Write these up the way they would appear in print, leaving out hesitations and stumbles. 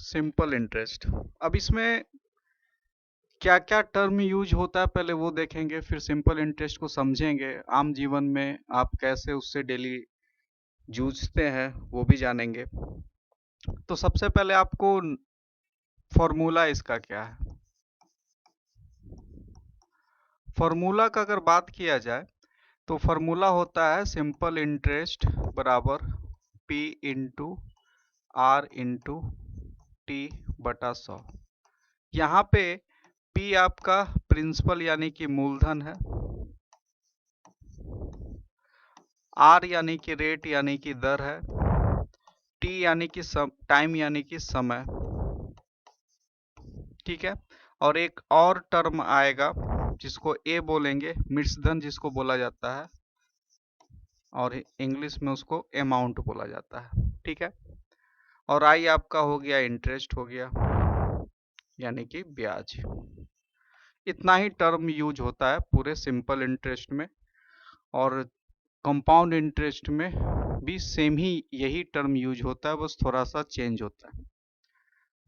Simple interest. अब इसमें क्या क्या टर्म यूज होता है पहले वो देखेंगे, फिर सिंपल इंटरेस्ट को समझेंगे, आम जीवन में आप कैसे उससे डेली जूझते हैं वो भी जानेंगे। तो सबसे पहले आपको फॉर्मूला इसका क्या है। फॉर्मूला का अगर बात किया जाए तो फॉर्मूला होता है सिंपल इंटरेस्ट बराबर P into R into T बटा 100। यहाँ पे P आपका प्रिंसिपल यानी कि मूलधन है, R यानी कि रेट यानी कि दर है, T यानी कि टाइम यानी कि समय। ठीक है। और एक और टर्म आएगा जिसको A बोलेंगे, मिश्रधन जिसको बोला जाता है, और इंग्लिश में उसको अमाउंट बोला जाता है। ठीक है। और I आपका हो गया इंटरेस्ट हो गया, यानी कि ब्याज। इतना ही टर्म यूज होता है पूरे सिंपल इंटरेस्ट में, और कंपाउंड इंटरेस्ट में भी सेम ही यही टर्म यूज होता है, बस थोड़ा सा चेंज होता है।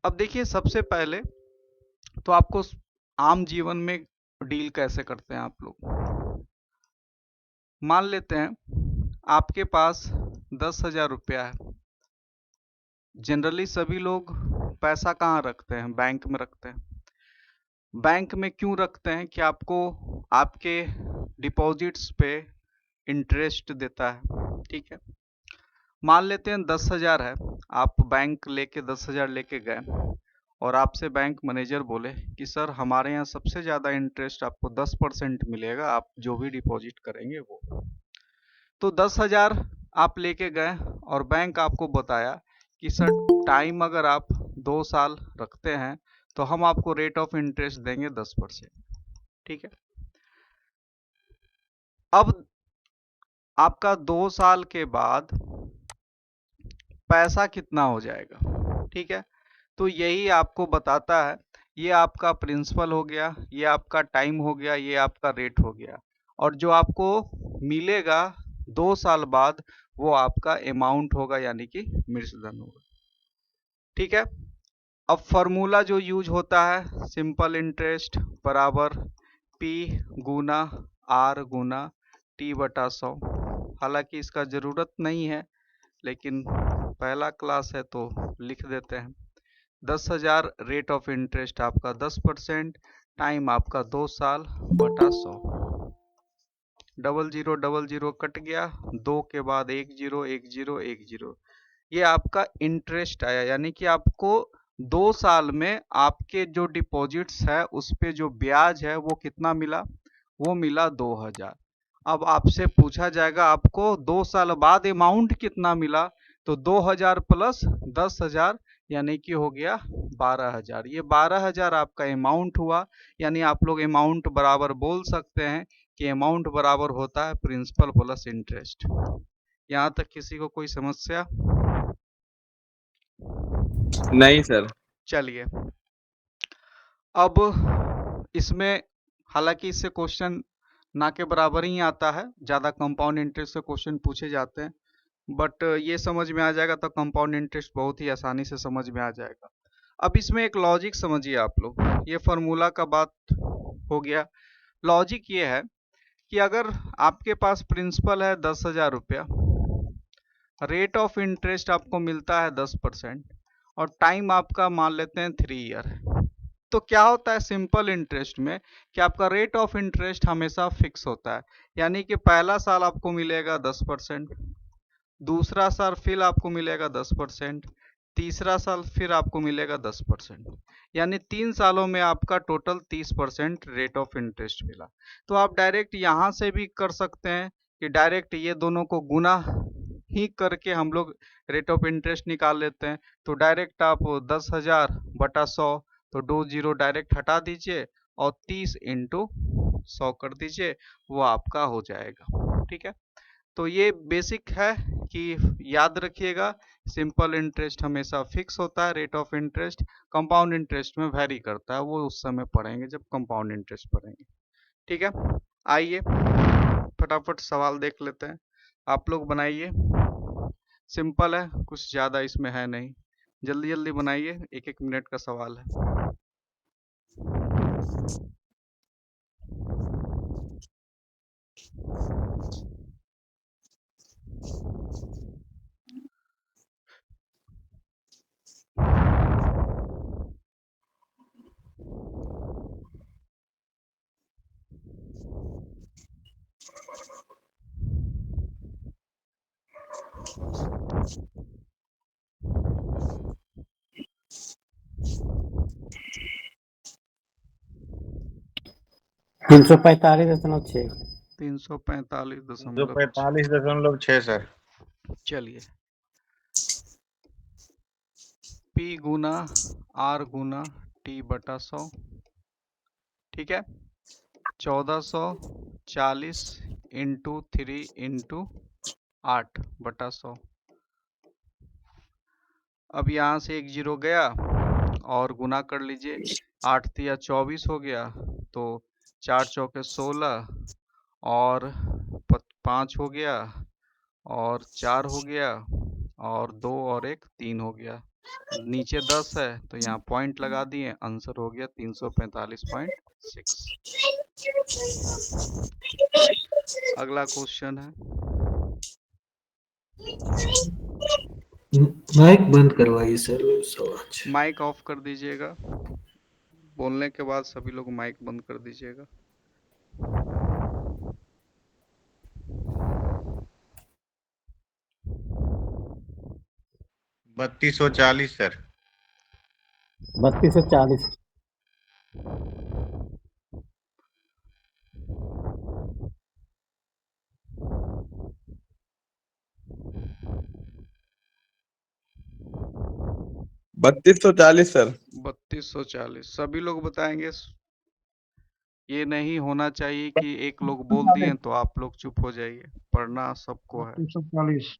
अब देखिए, सबसे पहले तो आपको आम जीवन में डील कैसे करते हैं आप लोग। मान लेते हैं आपके पास 10,000 रुपया है। जनरली सभी लोग पैसा कहाँ रखते हैं? बैंक में रखते हैं। बैंक में क्यों रखते हैं? कि आपको आपके डिपॉजिट्स पे इंटरेस्ट देता है। ठीक है। मान लेते हैं 10,000 है, आप बैंक लेके 10,000 लेके गए और आपसे बैंक मैनेजर बोले कि सर हमारे यहाँ सबसे ज़्यादा इंटरेस्ट आपको 10% मिलेगा, आप जो भी डिपॉजिट करेंगे वो। तो 10,000 आप लेके गए और बैंक आपको बताया कि सर टाइम अगर आप 2 साल रखते हैं तो हम आपको रेट ऑफ इंटरेस्ट देंगे 10%। ठीक है। अब आपका 2 साल के बाद पैसा कितना हो जाएगा? ठीक है। तो यही आपको बताता है, ये आपका प्रिंसिपल हो गया, ये आपका टाइम हो गया, ये आपका रेट हो गया, और जो आपको मिलेगा 2 साल बाद वो आपका अमाउंट होगा, यानी कि मूलधन होगा। ठीक है। अब फॉर्मूला जो यूज होता है, सिंपल इंटरेस्ट बराबर P गुना R गुना T बटा 100। हालांकि इसका जरूरत नहीं है, लेकिन पहला क्लास है तो लिख देते हैं। 10,000 रेट ऑफ इंटरेस्ट आपका 10%, टाइम आपका 2 साल बटा 100। डबल जीरो कट गया, 2 के बाद 1 जीरो 1 जीरो 1 जीरो, ये आपका इंटरेस्ट आया। यानी कि आपको 2 साल में आपके जो डिपॉजिट्स है उस पे जो ब्याज है वो कितना मिला? वो मिला 2,000। अब आपसे पूछा जाएगा आपको 2 साल बाद अमाउंट कितना मिला, तो 2,000 प्लस 10,000 यानी कि हो गया 12,000। ये 12,000 आपका अमाउंट हुआ। यानी आप लोग अमाउंट बराबर बोल सकते हैं कि अमाउंट बराबर होता है प्रिंसिपल प्लस इंटरेस्ट। यहाँ तक किसी को कोई समस्या? नहीं सर। चलिए, अब इसमें हालांकि इससे क्वेश्चन ना के बराबर ही आता है, ज़्यादा कंपाउंड इंटरेस्ट से क्वेश्चन पूछे जाते हैं, बट ये समझ में आ जाएगा तो कंपाउंड इंटरेस्ट बहुत ही आसानी से समझ में आ जाएगा। अब इसमें एक लॉजिक समझिए आप लोग, ये फार्मूला का बात हो गया। लॉजिक ये है कि अगर आपके पास प्रिंसिपल है 10,000 रुपया, रेट ऑफ इंटरेस्ट आपको मिलता है 10%, और टाइम आपका मान लेते हैं 3 ईयर है, तो क्या होता है सिंपल इंटरेस्ट में कि आपका रेट ऑफ इंटरेस्ट हमेशा फिक्स होता है। यानी कि पहला साल आपको मिलेगा 10%, दूसरा साल फिर आपको मिलेगा 10%, तीसरा साल फिर आपको मिलेगा 10%, यानी 3 सालों में आपका टोटल 30% रेट ऑफ इंटरेस्ट मिला। तो आप डायरेक्ट यहाँ से भी कर सकते हैं कि डायरेक्ट ये दोनों को गुना ही करके हम लोग रेट ऑफ इंटरेस्ट निकाल लेते हैं। तो डायरेक्ट आप 10,000 बटा 100, तो 2 जीरो डायरेक्ट हटा दीजिए और 30 इंटू 100 कर दीजिए, वो आपका हो जाएगा। ठीक है। तो ये बेसिक है कि याद रखिएगा, सिंपल इंटरेस्ट हमेशा फिक्स होता है rate of interest, compound interest में वेरी करता है, वो उस समय पढ़ेंगे जब कंपाउंड इंटरेस्ट पढ़ेंगे। ठीक है। आइए फटाफट सवाल देख लेते हैं, आप लोग बनाइए। सिंपल है, कुछ ज़्यादा इसमें है नहीं। जल्दी जल्दी बनाइए, 1-1 मिनट का सवाल है। तीन सौ 345.6। सर। चलिए, P गुना R गुना T बटा 100, ठीक है। 1440 इंटू 3 इंटू 8 बटा 100। अब यहाँ से एक जीरो गया और गुना कर लीजिए, 8 तिया 24 हो गया, तो 4 चौके 16 और 5 हो गया और 4 हो गया और 2 और 1 3 हो गया। नीचे 10 है तो यहाँ पॉइंट लगा दिए, आंसर हो गया 345.6। अगला क्वेश्चन है, माइक बंद करवाइए सर। माइक ऑफ कर दीजिएगा, बोलने के बाद सभी लोग माइक बंद कर दीजिएगा। बत्तीस सौ 40 सर। 3240। बत्तीस सौ चालीस सर। 3240 सभी लोग बताएंगे। ये नहीं होना चाहिए कि एक लोग बोल दिए तो आप लोग चुप हो जाइए, पढ़ना सबको है। 3240।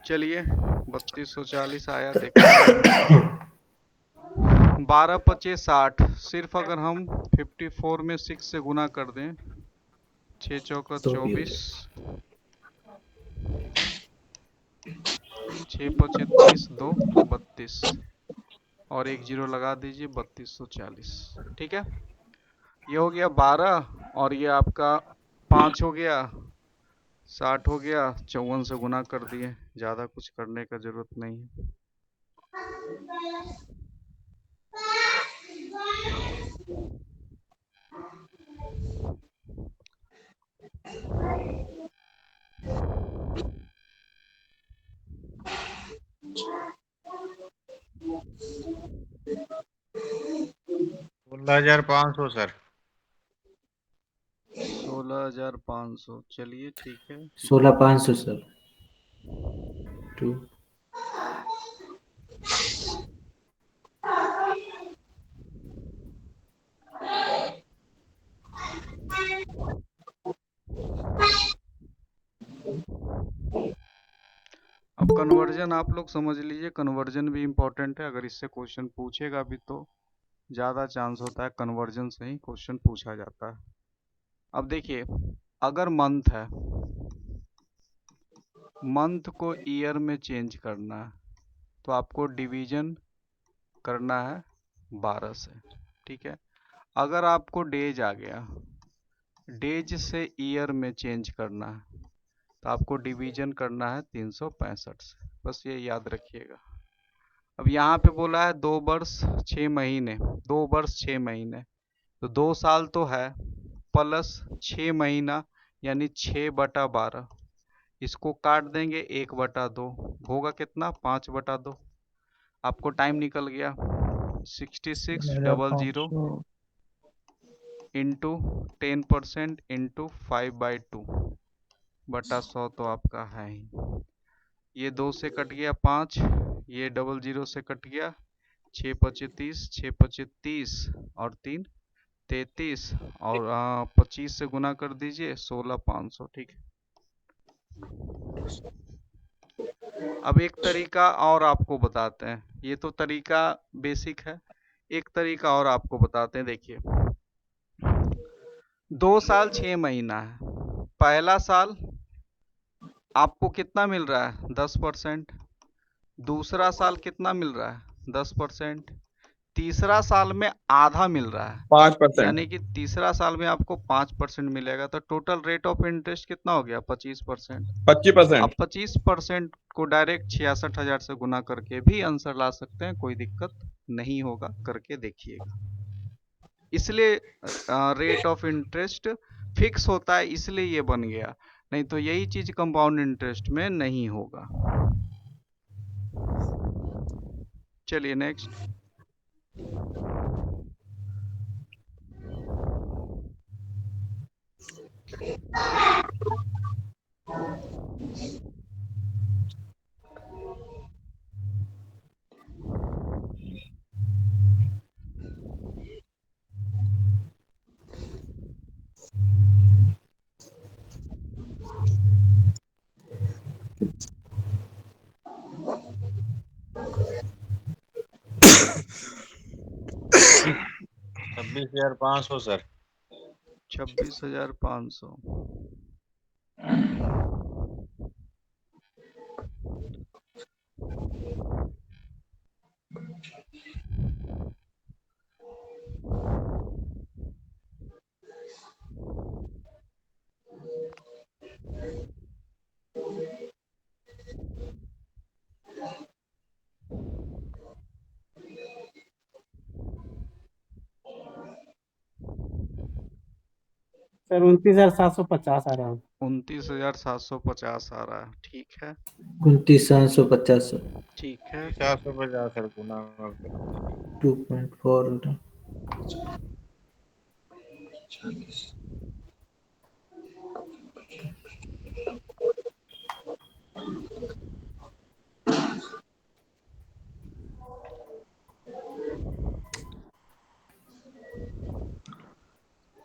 चलिए 3240 आया, देखते हैं। 12 25 60, सिर्फ अगर हम 54 में 6 से गुना कर दें, 6 चौका 24, 6 पचे 30, 2 32 और एक जीरो लगा दीजिए, 3240। ठीक है, ये हो गया 12 और ये आपका 5 हो गया, 60 हो गया, 54 से गुना कर दिए, ज़्यादा कुछ करने का जरूरत नहीं है। सोलह हजार 500 सर। 16,500, चलिए ठीक है। 16500 सर। 2 अब कन्वर्जन आप लोग समझ लीजिए, कन्वर्जन भी इम्पोर्टेंट है। अगर इससे क्वेश्चन पूछेगा भी तो ज़्यादा चांस होता है कन्वर्जन से ही क्वेश्चन पूछा जाता है। अब देखिए, अगर मंथ है, मंथ को ईयर में चेंज करना है तो आपको डिवीजन करना है 12 से, ठीक है। अगर आपको डेज आ गया, डेज से ईयर में चेंज करना है तो आपको डिवीजन करना है 365 से, बस ये याद रखिएगा। अब यहाँ पे बोला है 2 वर्ष 6 महीने, 2 वर्ष 6 महीने, तो 2 साल तो है प्लस 6 महीना यानी 6/12, इसको काट देंगे 1/2, होगा कितना 5/2। आपको टाइम निकल गया 6600 इंटू 10% इंटू 5/2 बटा 100 तो आपका है ही। ये 2 से कट गया 5, ये 00 से कट गया, 6 पचे 30, 6 पचे 30 और 3 33 और 25 से गुना कर दीजिए 16,500। ठीक है। अब एक तरीका और आपको बताते हैं, ये तो तरीका बेसिक है, एक तरीका और आपको बताते हैं। देखिए 2 साल 6 महीना है। पहला साल आपको कितना मिल रहा है? 10%। दूसरा साल कितना मिल रहा है? 10%। तीसरा साल में आधा मिल रहा है, 5%। यानी कि तीसरा साल में आपको 5% मिलेगा। तो टोटल रेट ऑफ इंटरेस्ट कितना हो गया? 25%। 25%। अब 25% को डायरेक्ट 66,000 से गुना करके भी आंसर ला सकते हैं, कोई दिक्कत नहीं होगा, करके देखिएगा। इसलिए रेट ऑफ इंटरेस्ट फिक्स होता है, इसलिए ये बन गया, नहीं तो यही चीज कंपाउंड इंटरेस्ट में नहीं होगा। चलिए नेक्स्ट। छब्बीस हजार पाँच सौ सर। 26,500। सर 29,750 आ रहा है। 29,750 आ रहा है। ठीक है, 29,750 सर। ठीक है। 750 सर गुना 2.4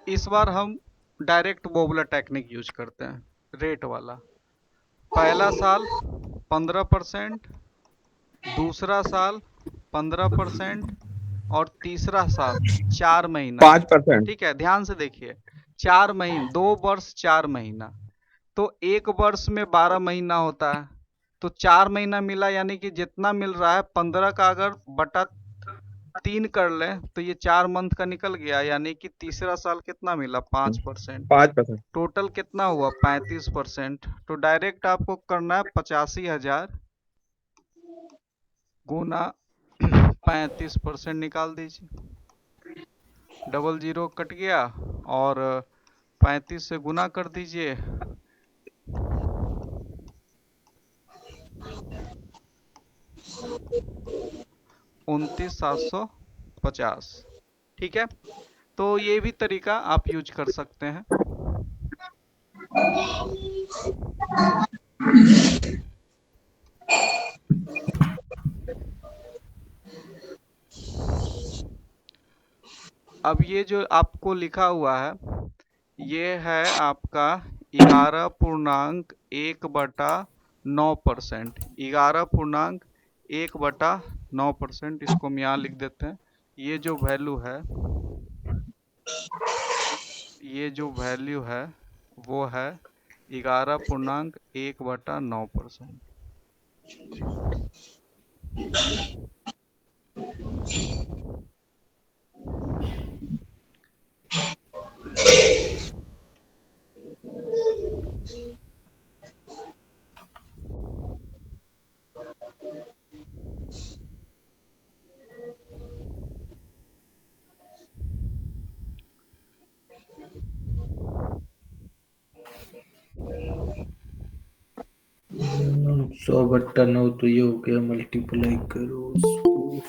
इस बार हम डायरेक्ट बोबुलर टेक्निक यूज करते हैं, रेट वाला। पहला साल 15%, दूसरा साल 15% और तीसरा साल 4 महीना। 5%। ठीक है, ध्यान से देखिए, 4 महीने, 2 वर्ष 4 महीना, तो एक वर्ष में 12 महीना होता है, तो 4 महीना मिला, यानी कि जितना मिल रहा है 15 का अगर बटा 3 कर ले तो ये 4 मंथ का निकल गया, यानी कि तीसरा साल कितना मिला? 5%। 5%। टोटल कितना हुआ? 35%। तो डायरेक्ट आपको करना है 85,000 गुना 35% निकाल दीजिए। डबल जीरो कट गया और 35 से गुना कर दीजिए। उनतीस 750। ठीक है, तो ये भी तरीका आप यूज कर सकते हैं। अब ये जो आपको लिखा हुआ है, ये है आपका 11.1/9%। 11.1/9%, इसको हम यहाँ लिख देते हैं। ये जो वैल्यू है, ये जो वैल्यू है वो है 11.1/9%। सौ बट्टा 9 तो ये हो गया, मल्टीप्लाई करो उसको।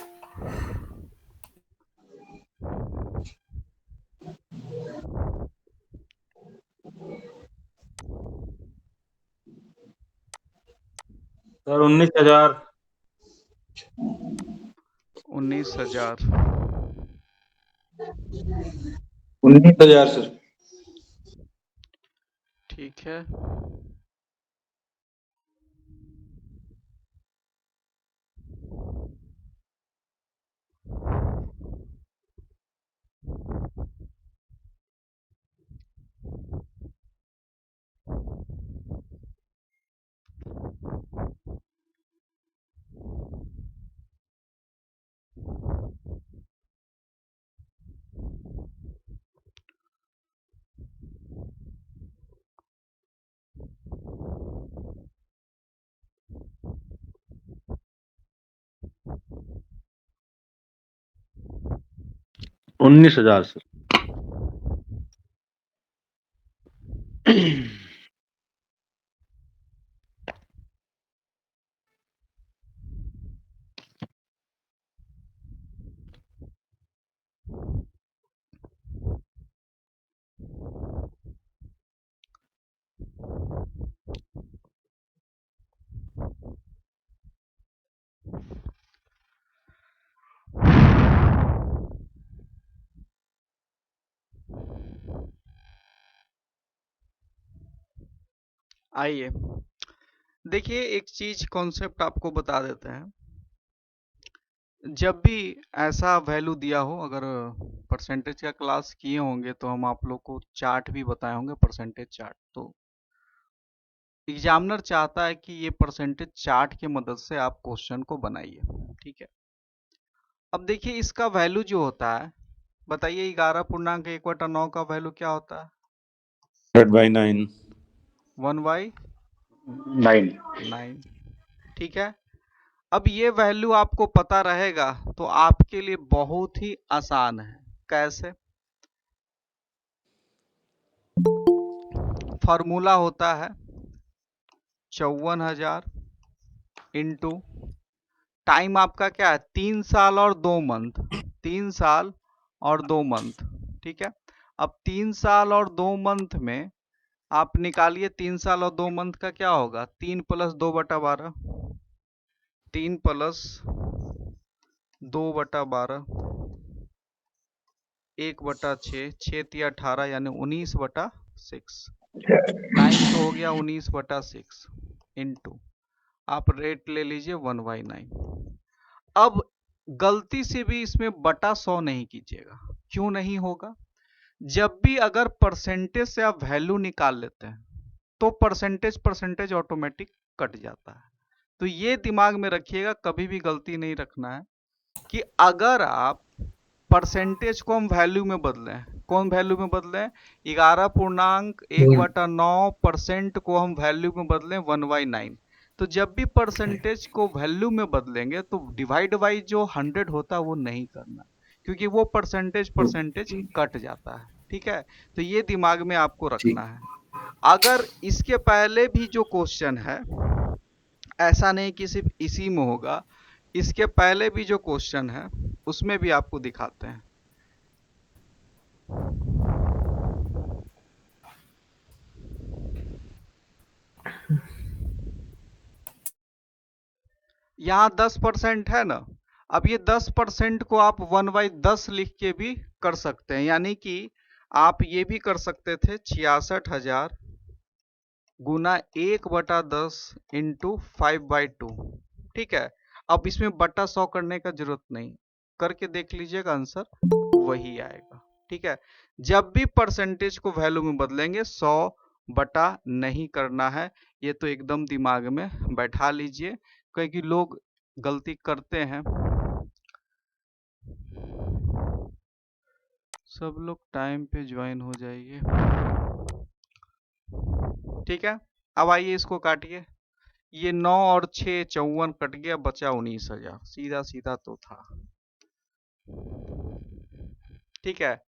सर 19,000। 19,000। 19,000 सर। ठीक है। उन्नीस हजार सर। आइए देखिए, एक चीज कॉन्सेप्ट आपको बता देते हैं। जब भी ऐसा वैल्यू दिया हो, अगर परसेंटेज का क्लास किए होंगे तो हम आप लोग को चार्ट भी बताए होंगे, परसेंटेज चार्ट। तो एग्जामिनर चाहता है कि ये परसेंटेज चार्ट की मदद से आप क्वेश्चन को बनाइए। ठीक है, अब देखिए इसका वैल्यू जो होता है, बताइए 11.1/9 का वैल्यू क्या होता है? 1/9। 1/9। ठीक है, अब ये वैल्यू आपको पता रहेगा तो आपके लिए बहुत ही आसान है। कैसे? फॉर्मूला होता है 54,000 इंटू टाइम आपका क्या है, 3 साल और 2 मंथ। 3 साल और 2 मंथ। ठीक है, अब 3 साल और 2 मंथ में आप निकालिए, 3 साल और 2 मंथ का क्या होगा, 3 + 2/12। 3 + 2/12 1/6, 6 × 18 यानी 19/6। टाइम तो हो गया 19/6 इंटू आप रेट ले लीजिए 1/9। अब गलती से भी इसमें बटा 100 नहीं कीजिएगा। क्यों नहीं होगा? जब भी अगर परसेंटेज से आप वैल्यू निकाल लेते हैं तो परसेंटेज ऑटोमेटिक कट जाता है। तो ये दिमाग में रखिएगा, कभी भी गलती नहीं रखना है कि अगर आप परसेंटेज को हम वैल्यू में बदलें, कौन वैल्यू में बदलें, 11.1/9% को हम वैल्यू में बदलें 1/9। तो जब भी परसेंटेज को वैल्यू में बदलेंगे तो डिवाइड बाई जो 100 होता है वो नहीं करना, क्योंकि वो परसेंटेज कट जाता है। ठीक है, तो ये दिमाग में आपको रखना है। अगर इसके पहले भी जो क्वेश्चन है, ऐसा नहीं कि सिर्फ इसी में होगा, इसके पहले भी जो क्वेश्चन है उसमें भी आपको दिखाते हैं। यहाँ 10% है ना, अब ये 10% को आप 1/10 लिख के भी कर सकते हैं, यानी कि आप ये भी कर सकते थे 66,000 गुना 1/10 इंटू 5/2। ठीक है, अब इसमें बटा 100 करने का जरूरत नहीं, करके देख लीजिएगा, आंसर वही आएगा। ठीक है, जब भी परसेंटेज को वैल्यू में बदलेंगे 100 बटा नहीं करना है, ये तो एकदम दिमाग में बैठा लीजिए, क्योंकि लोग गलती करते हैं। सब लोग टाइम पे ज्वाइन हो जाइए। ठीक है, अब आइए इसको काटिए, ये 9 और 6 54 कट गया, बचा 19,000, सीधा सीधा तो था। ठीक है,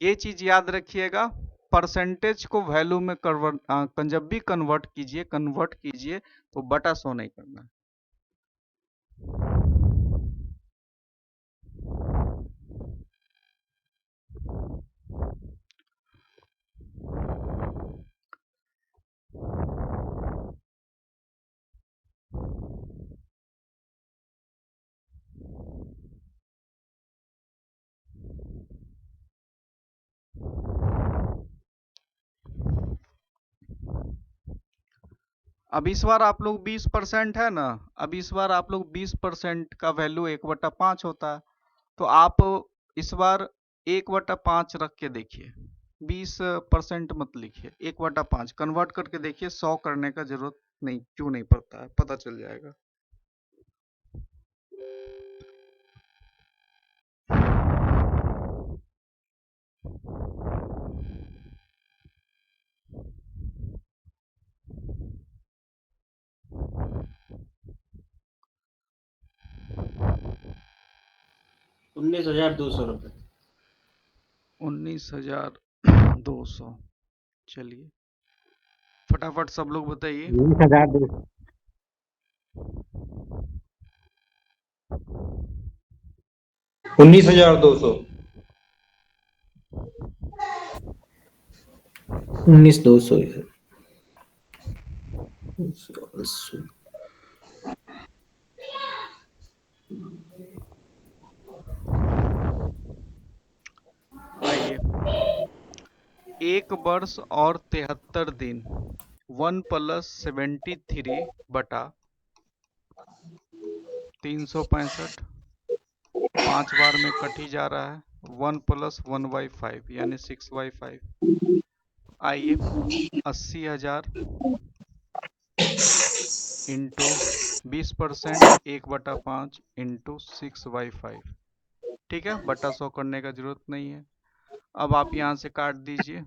ये चीज याद रखिएगा, परसेंटेज को वैल्यू में जब भी कन्वर्ट कीजिए तो बटा 100 नहीं करना। अब इस बार आप लोग 20% है ना, अब इस बार आप लोग 20% का वैल्यू 1/5 होता है, तो आप इस बार 1/5 रख के देखिए, 20% मत लिखिए, 1/5 कन्वर्ट करके देखिए, 100 करने का जरूरत नहीं, क्यों नहीं पड़ता है, पता चल जाएगा। ₹19,200 19,200। चलिए फटाफट सब लोग बताइए। 20,200 19,200 19,200 है। आइए, 1 वर्ष और 73 दिन 1 + 73 बटा 365 5 बार में कट ही जा रहा है, 1 + 1/5 यानी 6/5। आइए 80,000 इंटू 20% 1/5 इंटू 6/5, ठीक है, बटा 100 करने का जरूरत नहीं है। अब आप यहाँ से काट दीजिए,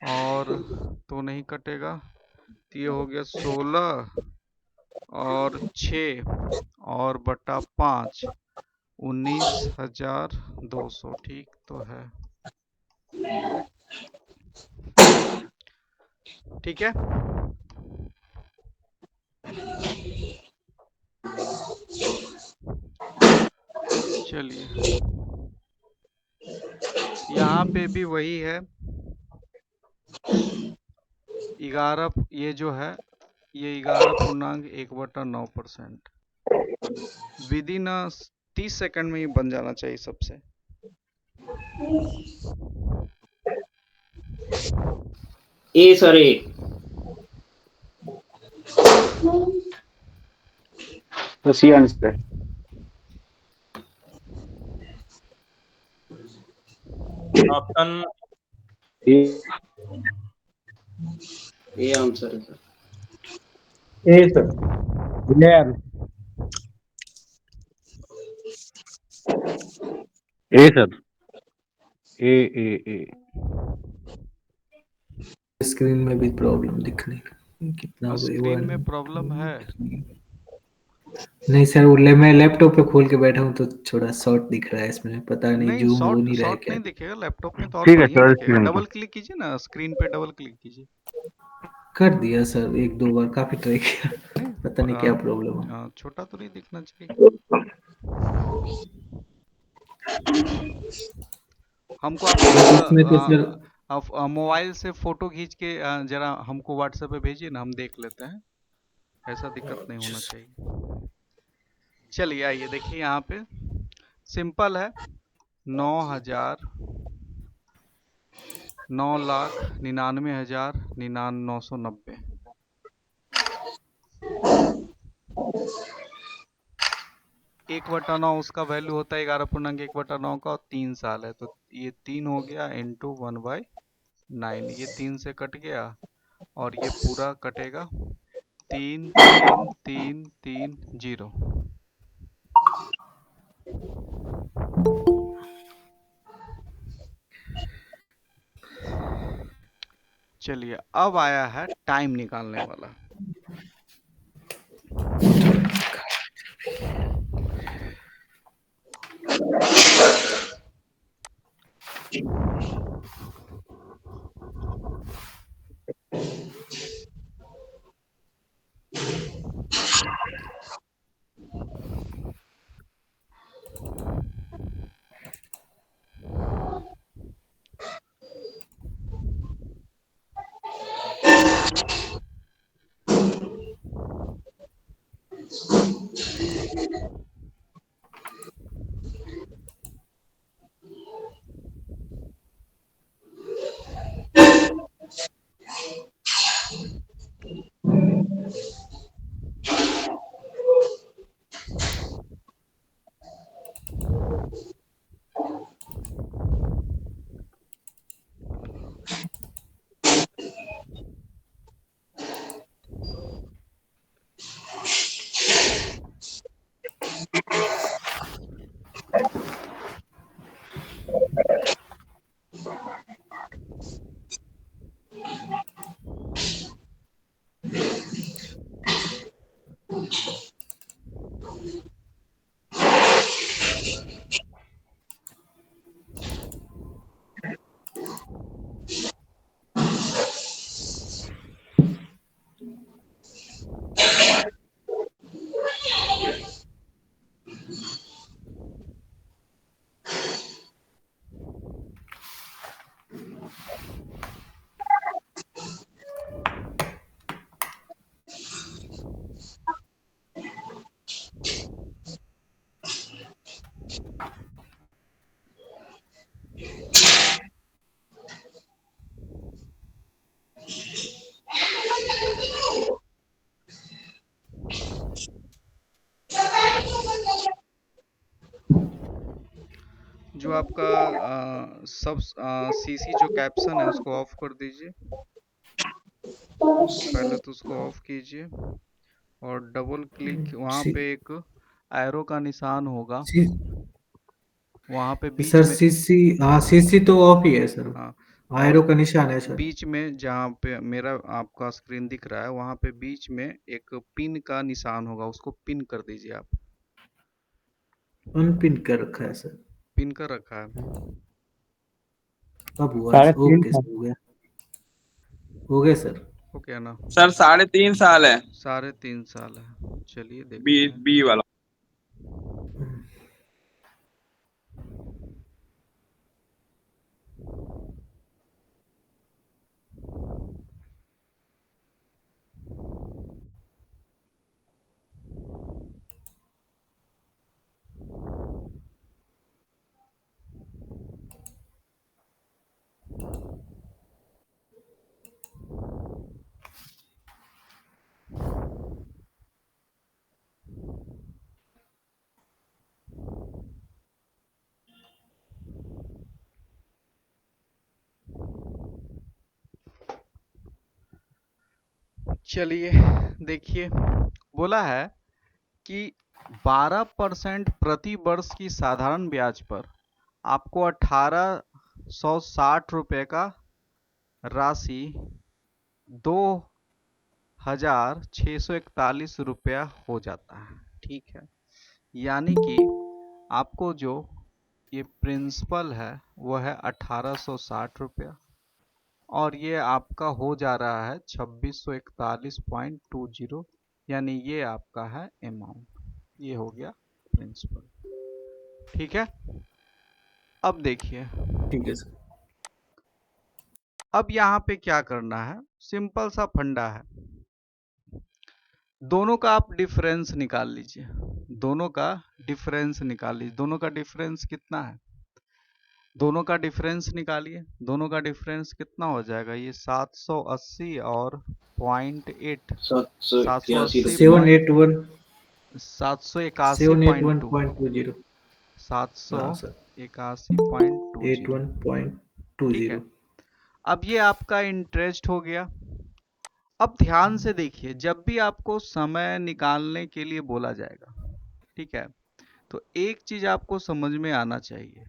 और तो नहीं कटेगा, तो ये हो गया 16 और 6 और बटा 5, 19,200, ठीक तो है, ठीक है। चलिए यहाँ पे भी वही है, 11, ये जो है ये 11.1/9%, विद इन 30 सेकंड में ही बन जाना चाहिए सबसे। ए सर ए सी आंसर है। ऑप्शन ए आंसर है sir. A sir clear A sir A A A screen में भी प्रॉब्लम दिखने लगी। कितना हो गया? स्क्रीन में प्रॉब्लम है? नहीं सर, मैं लैपटॉप पे खोल के बैठा हूँ तो थोड़ा शॉर्ट दिख रहा है इसमें, पता नहीं नहीं, जूम हो शॉर्ट नहीं रहा है शॉर्ट क्या। नहीं दिखेगा, लैपटॉप में तो और ठीक है बढ़िया सर, दिखेगा। स्क्रीन डबल पे। क्लिक कीजिए ना, स्क्रीन पे डबल क्लिक कीजिए। कर दिया सर, 1-2 बार काफी ट्राई किया, नहीं पता नहीं क्या प्रॉब्लम है। छोटा तो नहीं दिखना चाहिए। हमको आप इसमें तो सर मोबाइल से फोटो खींच के जरा हमको व्हाट्सएप पे भेजिए ना, हम देख लेते हैं, ऐसा दिक्कत नहीं होना चाहिए। चलिए आइए देखिए, यहाँ पे सिंपल है, 9,000 9,99,990। 1/9 उसका वैल्यू होता है, 11.1/9 का, और 3 साल है, तो ये 3 हो गया इंटू 1/9, ये 3 से कट गया, और ये पूरा कटेगा 3,3,3,3,0। चलिए अब आया है टाइम निकालने वाला। आपका सब सीसी जो कैप्शन है उसको ऑफ कर दीजिए। पहले तो उसको ऑफ कीजिए और डबल क्लिक, वहाँ सी, पे एक एरो का निशान होगा, सी, वहाँ पे बीच सर में, सीसी, हाँ सीसी तो ऑफ ही है सर, हाँ, आयरो और का निशान है सर। बीच में जहाँ पे मेरा आपका स्क्रीन दिख रहा है वहाँ पे बीच में एक पिन का निशान होगा, उसको पिन कर दीजिए आप। अनपिन कर रखा है सर। पिन कर रखा है। अब हुआ सर, ओके सर, हो गया सर। हो गया ना? सर 3.5 साल है 3.5 साल है। चलिए बी देखते हैं। बी वाला। चलिए देखिए, बोला है कि 12% प्रति वर्ष की साधारण ब्याज पर आपको 1860 रुपये का राशि 2641 रुपया हो जाता है। ठीक है, यानी कि आपको जो ये प्रिंसिपल है वो है 1860 रुपया, और ये आपका हो जा रहा है 2641.20, यानी ये आपका है अमाउंट, ये हो गया प्रिंसिपल। ठीक है, अब देखिए, ठीक है सर। अब यहाँ पे क्या करना है, सिंपल सा फंडा है, दोनों का आप डिफरेंस निकाल लीजिए, दोनों का डिफरेंस निकाल लीजिए। दोनों का डिफरेंस कितना है, दोनों का डिफरेंस निकालिए। दोनों का डिफरेंस कितना हो जाएगा, ये 780 और 0.8, 781 781 781.2, 781.20। हाँ सर, 781.20। 81.20। ठीक है, अब ये आपका इंटरेस्ट हो गया। अब ध्यान से देखिए, जब भी आपको समय निकालने के लिए बोला जाएगा, ठीक है, तो एक चीज आपको समझ में आना चाहिए,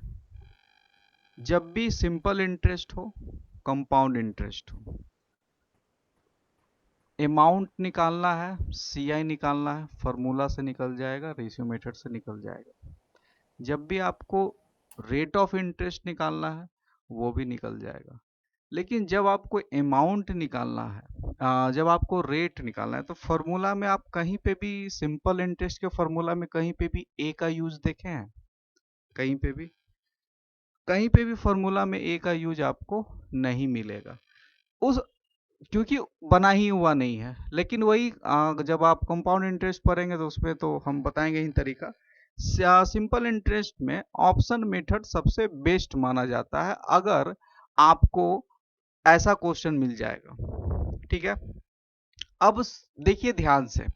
जब भी सिंपल इंटरेस्ट हो, कंपाउंड इंटरेस्ट हो, अमाउंट निकालना है, सीआई निकालना है, फार्मूला से निकल जाएगा, रेशियो मेथड से निकल जाएगा। जब भी आपको रेट ऑफ इंटरेस्ट निकालना है वो भी निकल जाएगा। लेकिन जब आपको अमाउंट निकालना है, जब आपको रेट निकालना है, तो फार्मूला में आप कहीं पे भी सिंपल इंटरेस्ट के फार्मूला में कहीं पे भी ए का यूज देखे हैं? कहीं पे भी फार्मूला में ए का यूज आपको नहीं मिलेगा, उस क्योंकि बना ही हुआ नहीं है। लेकिन वही जब आप कंपाउंड इंटरेस्ट पढ़ेंगे तो उसमें तो हम बताएंगे ही तरीका। सिंपल इंटरेस्ट में ऑप्शन मेथड सबसे बेस्ट माना जाता है, अगर आपको ऐसा क्वेश्चन मिल जाएगा। ठीक है, अब देखिए ध्यान से,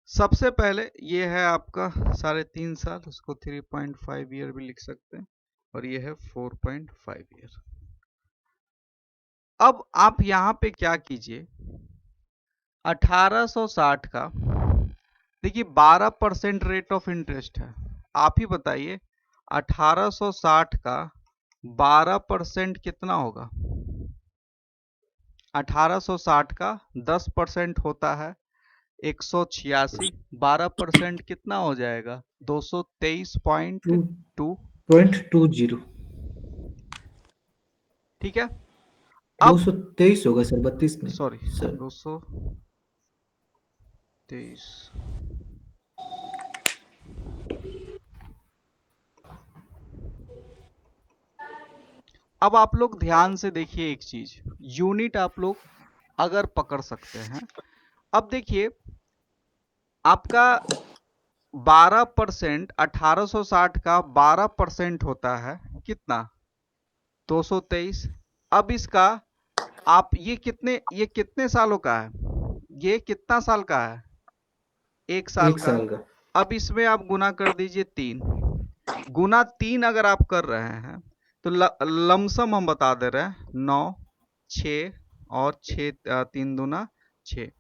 सबसे पहले ये है आपका 3.5 साल, उसको 3.5 ईयर भी लिख सकते हैं, और ये है 4.5 ईयर। अब आप यहाँ पे क्या कीजिए, 1860 का, देखिए 12% रेट ऑफ इंटरेस्ट है, आप ही बताइए 1860 का 12% कितना होगा? 1860 का 10% होता है 186, 12% कितना हो जाएगा? 223.2। 2.20। ठीक है, अब 223 होगा सर, 32 नहीं सॉरी सर। 223। अब आप लोग ध्यान से देखिए एक चीज, यूनिट आप लोग अगर पकड़ सकते हैं। अब देखिए आपका 12%, 1860 का 12% होता है कितना? 223। अब इसका आप ये कितने सालों का है, ये कितना साल का है? 1 साल एक का। साल का। अब इसमें आप गुना कर दीजिए 3, गुना 3 अगर आप कर रहे हैं तो लमसम हम बता दे रहे हैं 9, 6 और 6 3 दूना 6।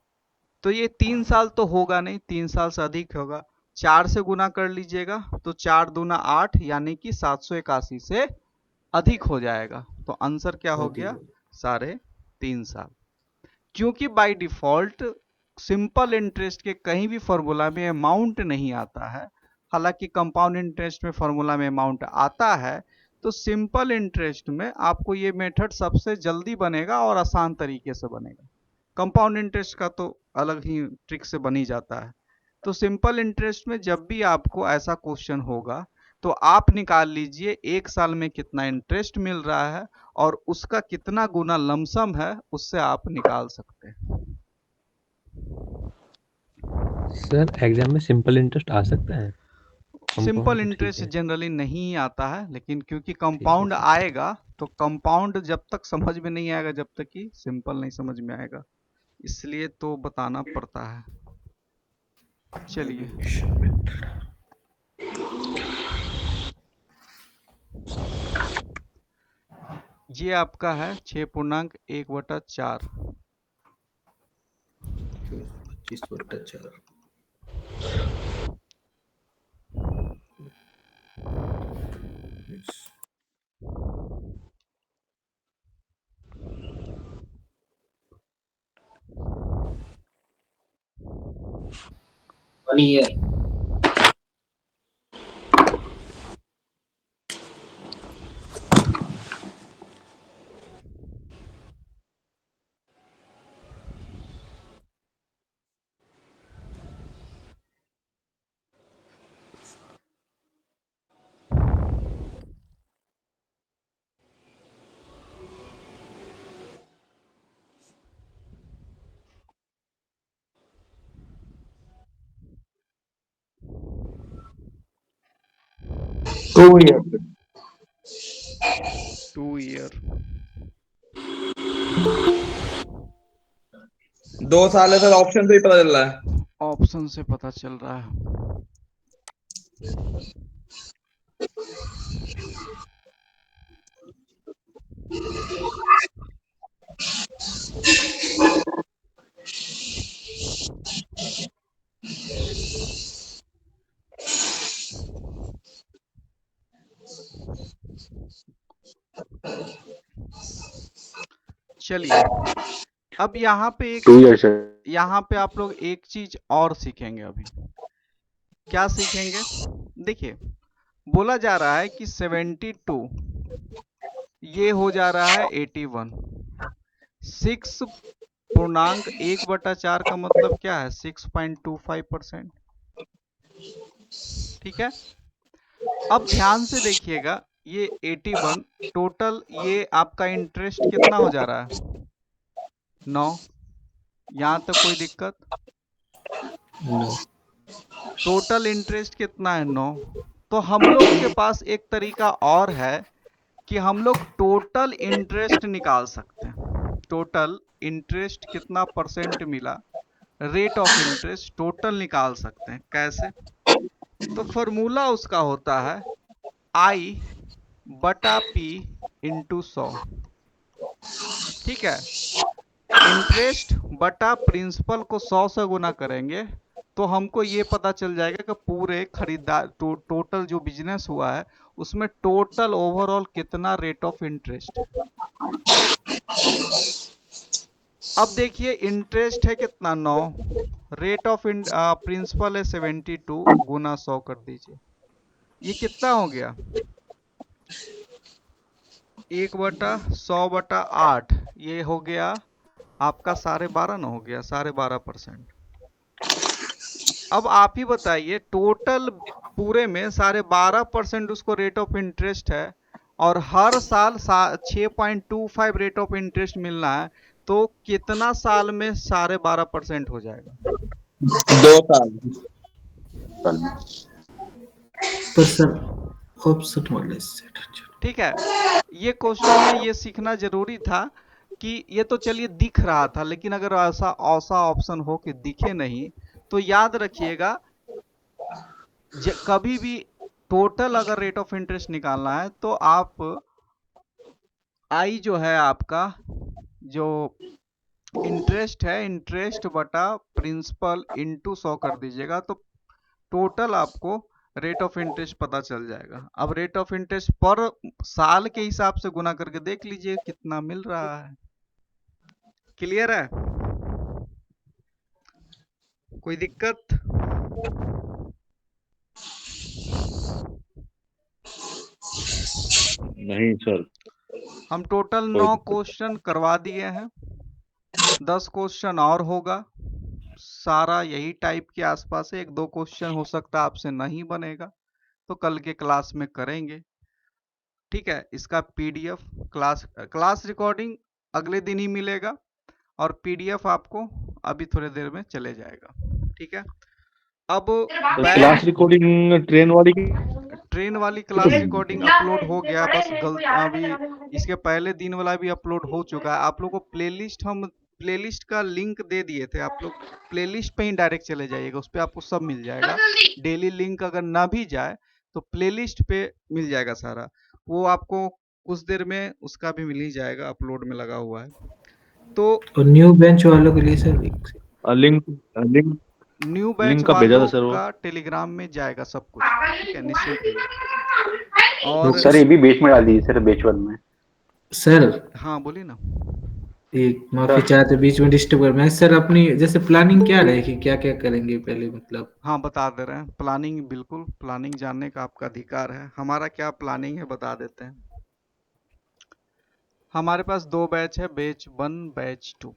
तो ये 3 साल तो होगा नहीं, 3 साल से अधिक होगा। 4 से गुना कर लीजिएगा तो 4 दूना 8 यानी कि 781 से अधिक हो जाएगा। तो आंसर क्या हो गया? 3.5 साल। क्योंकि बाय डिफॉल्ट सिंपल इंटरेस्ट के कहीं भी फॉर्मूला में अमाउंट नहीं आता है, हालांकि कंपाउंड इंटरेस्ट में फॉर्मूला में अमाउंट आता है, तो सिंपल इंटरेस्ट में आपको ये मेथड सबसे जल्दी बनेगा और आसान तरीके से बनेगा। कंपाउंड इंटरेस्ट का तो अलग ही ट्रिक से बन ही जाता है। तो सिंपल इंटरेस्ट में जब भी आपको ऐसा क्वेश्चन होगा तो आप निकाल लीजिए 1 साल में कितना इंटरेस्ट मिल रहा है और उसका कितना गुना लमसम है, उससे आप निकाल सकते हैं। सर एग्जाम में सिंपल इंटरेस्ट आ सकता है? सिंपल इंटरेस्ट जनरली नहीं आता है, लेकिन क्योंकि कंपाउंड आएगा तो कंपाउंड जब तक समझ में नहीं आएगा जब तक कि सिंपल नहीं समझ में आएगा, इसलिए तो बताना पड़ता है। चलिए ये आपका है 6.1/4। 25/4। One year. Two year. 2 year. 2 साल है सर, ऑप्शन से ही पता चल रहा है। ऑप्शन से पता चल रहा है। चलिए अब यहाँ पे एक 2 years सर। यहाँ पे आप लोग एक चीज और सीखेंगे। अभी क्या सीखेंगे? देखिए बोला जा रहा है कि 72 ये हो जा रहा है 81। 6.1/4 का मतलब क्या है? 6.25%। ठीक है, अब ध्यान से देखिएगा ये 81 टोटल, ये आपका इंटरेस्ट कितना हो जा रहा है? 9। यहां तक कोई दिक्कत? टोटल इंटरेस्ट कितना है? 9। तो हम लोग के पास एक तरीका और है कि हम लोग टोटल इंटरेस्ट निकाल सकते हैं। टोटल इंटरेस्ट कितना परसेंट मिला, रेट ऑफ इंटरेस्ट टोटल निकाल सकते हैं। कैसे? तो फॉर्मूला उसका होता है I/P इंटू 100। ठीक है, इंटरेस्ट बटा प्रिंसिपल को 100 से गुना करेंगे तो हमको ये पता चल जाएगा कि पूरे खरीदार टोटल जो बिजनेस हुआ है उसमें टोटल ओवरऑल कितना रेट ऑफ इंटरेस्ट है। अब देखिए इंटरेस्ट है कितना? 9। रेट ऑफ प्रिंसिपल है 72 गुना 100 कर दीजिए। ये कितना हो गया? 1/100/8। ये हो गया आपका 12.5 ना हो गया? 12.5%। अब आप ही बताइए टोटल पूरे में 12.5% उसको रेट ऑफ इंटरेस्ट है और हर साल 6.25 रेट ऑफ इंटरेस्ट मिलना है, तो कितना साल में 12.5% हो जाएगा? 2 साल। पर सर ऑप्शन वाले से ठीक है, ये क्वेश्चन में ये सीखना जरूरी था कि ये तो चलिए दिख रहा था, लेकिन अगर ऐसा ऑप्शन हो कि दिखे नहीं तो याद रखिएगा कभी भी टोटल अगर रेट ऑफ इंटरेस्ट निकालना है तो आप आई जो है आपका जो इंटरेस्ट है, इंटरेस्ट बटा प्रिंसिपल इंटू 100 कर दीजिएगा तो टोटल आपको रेट ऑफ इंटरेस्ट पता चल जाएगा। अब रेट ऑफ इंटरेस्ट पर साल के हिसाब से गुना करके देख लीजिए कितना मिल रहा है। क्लियर है? कोई दिक्कत? नहीं सर। हम टोटल कोई 9 दिक्कत क्वेश्चन करवा दिए हैं, 10 क्वेश्चन और होगा। सारा यही टाइप के आसपास है, 1-2 क्वेश्चन हो सकता है आपसे नहीं बनेगा तो कल के क्लास में करेंगे। ठीक है, इसका पीडीएफ क्लास रिकॉर्डिंग अगले दिन ही मिलेगा और पीडीएफ आपको अभी थोड़ी देर में चले जाएगा। ठीक है, अब क्लास रिकॉर्डिंग ट्रेन वाली क्लास रिकॉर्डिंग अपलोड हो गया, बस अभी इसके पहले दिन वाला भी अपलोड हो चुका है। आप लोग को प्लेलिस्ट का लिंक दे दिए थे, आप लोग प्लेलिस्ट पे ही डायरेक्ट चले जाइएगा, उस पर आपको सब मिल जाएगा। डेली लिंक अगर ना भी जाए तो प्लेलिस्ट पे मिल जाएगा सारा, वो आपको कुछ देर में उसका भी मिल ही जाएगा, अपलोड में लगा हुआ है। तो और न्यू बेंच वालों के लिए sir link link new batch link का भेजा था वालों सर वो। का टेलीग्राम में जाएगा सब कुछ। ठीक है, निश्चिंत रहिए। और सर ये भी बेच में डाल दीजिए सर, बेच वन में। सर हाँ बोलिए ना। एक माफी चाहते बीच में डिस्टर्ब कर, मैं सर अपनी जैसे प्लानिंग क्या रहेगी, क्या क्या करेंगे पहले, मतलब हाँ बता दे रहे हैं प्लानिंग, बिल्कुल प्लानिंग जानने का आपका अधिकार है। हमारा क्या प्लानिंग है बता देते हैं। हमारे पास 2 बैच है, बैच 1 बैच 2।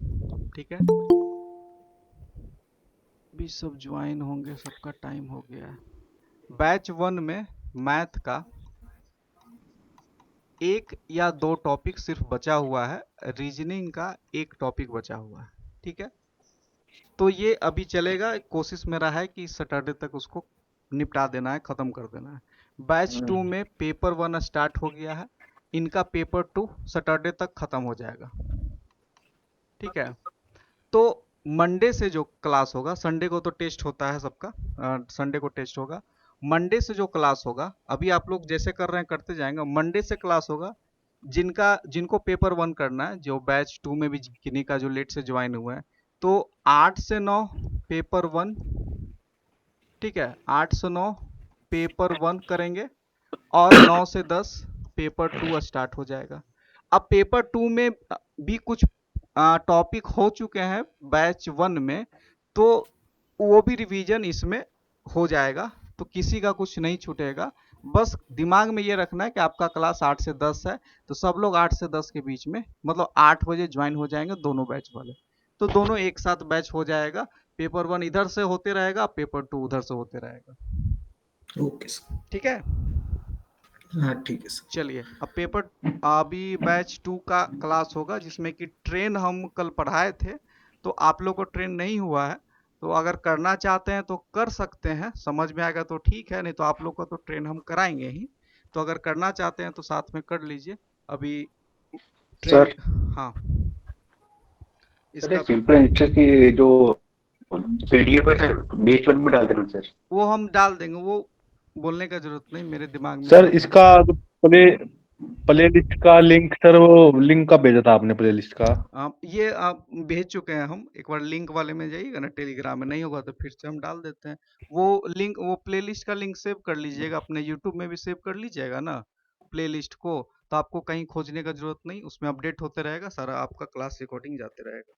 ठीक है, भी सब ज्वाइन होंगे, सबका टाइम हो गया है। बैच 1 में मैथ का 1 या 2 टॉपिक सिर्फ बचा हुआ है, रीजनिंग का 1 टॉपिक बचा हुआ है। ठीक है, तो ये अभी चलेगा, कोशिश मेरा है कि सैटरडे तक उसको निपटा देना है, खत्म कर देना है। बैच 2 में पेपर 1 स्टार्ट हो गया है, इनका पेपर 2 सैटरडे तक खत्म हो जाएगा। ठीक है, तो मंडे से जो क्लास होगा, संडे को तो टेस्ट होता है सबका, संडे को टेस्ट होगा। मंडे से जो क्लास होगा, अभी आप लोग जैसे कर रहे हैं करते जाएंगे, मंडे से क्लास होगा। जिनको पेपर 1 करना है, जो बैच 2 में भी किन्हीं का जो लेट से ज्वाइन हुआ है, तो 8 से 9 पेपर 1। ठीक है, 8 से 9 पेपर 1 करेंगे और 9 से 10 पेपर 2 स्टार्ट हो जाएगा। अब पेपर 2 में भी कुछ टॉपिक हो चुके हैं बैच 1 में, तो वो भी रिवीजन इसमें हो जाएगा, तो किसी का कुछ नहीं छूटेगा। बस दिमाग में ये रखना है कि आपका क्लास 8 से 10 है, तो सब लोग 8 से 10 के बीच में, मतलब 8 बजे ज्वाइन हो जाएंगे दोनों बैच वाले, तो दोनों एक साथ बैच हो जाएगा। पेपर 1 इधर से होते रहेगा, पेपर 2 उधर से होते रहेगा। Okay sir. ठीक है, हाँ ठीक है सर। चलिए अब अभी बैच 2 का क्लास होगा, जिसमें कि ट्रेन हम कल पढ़ाए थे, तो आप लोग को ट्रेन नहीं हुआ है, तो अगर करना चाहते हैं तो कर सकते हैं, समझ में आएगा तो ठीक है, नहीं तो आप लोग को तो ट्रेन हम कराएंगे ही। तो अगर करना चाहते हैं तो साथ में कर लीजिए अभी ट्रेन। सर हाँ, सर इसका सिंपल इंटरेस्ट की जो पीडीएफ है सर, बेच वन में डाल देना सर। वो हम डाल देंगे, वो बोलने का जरूरत नहीं, मेरे दिमाग में सर सब इसका प्ले लिस्ट का लिंक, सर वो लिंक का भेजा था आपने प्ले लिस्ट का। ये आप भेज चुके हैं हम, एक बार लिंक वाले में जाइएगा ना टेलीग्राम में, नहीं होगा तो फिर से हम डाल देते हैं वो लिंक। वो प्लेलिस्ट का लिंक सेव कर लीजिएगा, अपने यूट्यूब में भी सेव कर लीजिएगा ना प्लेलिस्ट को, तो आपको कहीं खोजने का जरूरत नहीं, उसमें अपडेट होते रहेगा सारा, आपका क्लास रिकॉर्डिंग जाते रहेगा।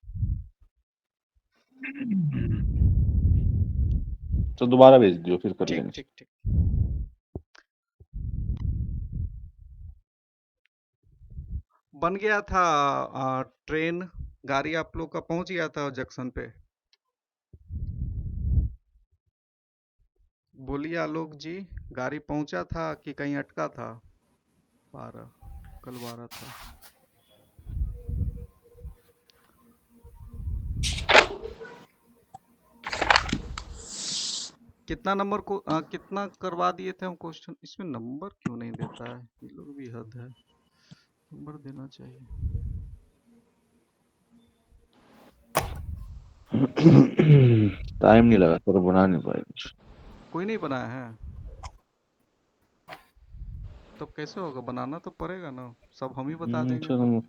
तो दोबारा भेज दियो, फिर कर ठीक लेंगे। ठीक ठीक। बन गया था ट्रेन, गाड़ी आप लोग का पहुंच गया था जंक्शन पे। बोलिए आलोक जी, गाड़ी पहुंचा था कि कहीं अटका था? 12, कल 12 था। कितना नंबर को कितना करवा दिए थे हम क्वेश्चन? इसमें नंबर क्यों नहीं देता है, ये लोग भी हद है, नंबर देना चाहिए। टाइम नहीं लगा सर, बना नहीं पाए कुछ। कोई नहीं बनाया है? तो कैसे होगा? बनाना तो पड़ेगा ना, सब हम ही बता देंगे तो। चलो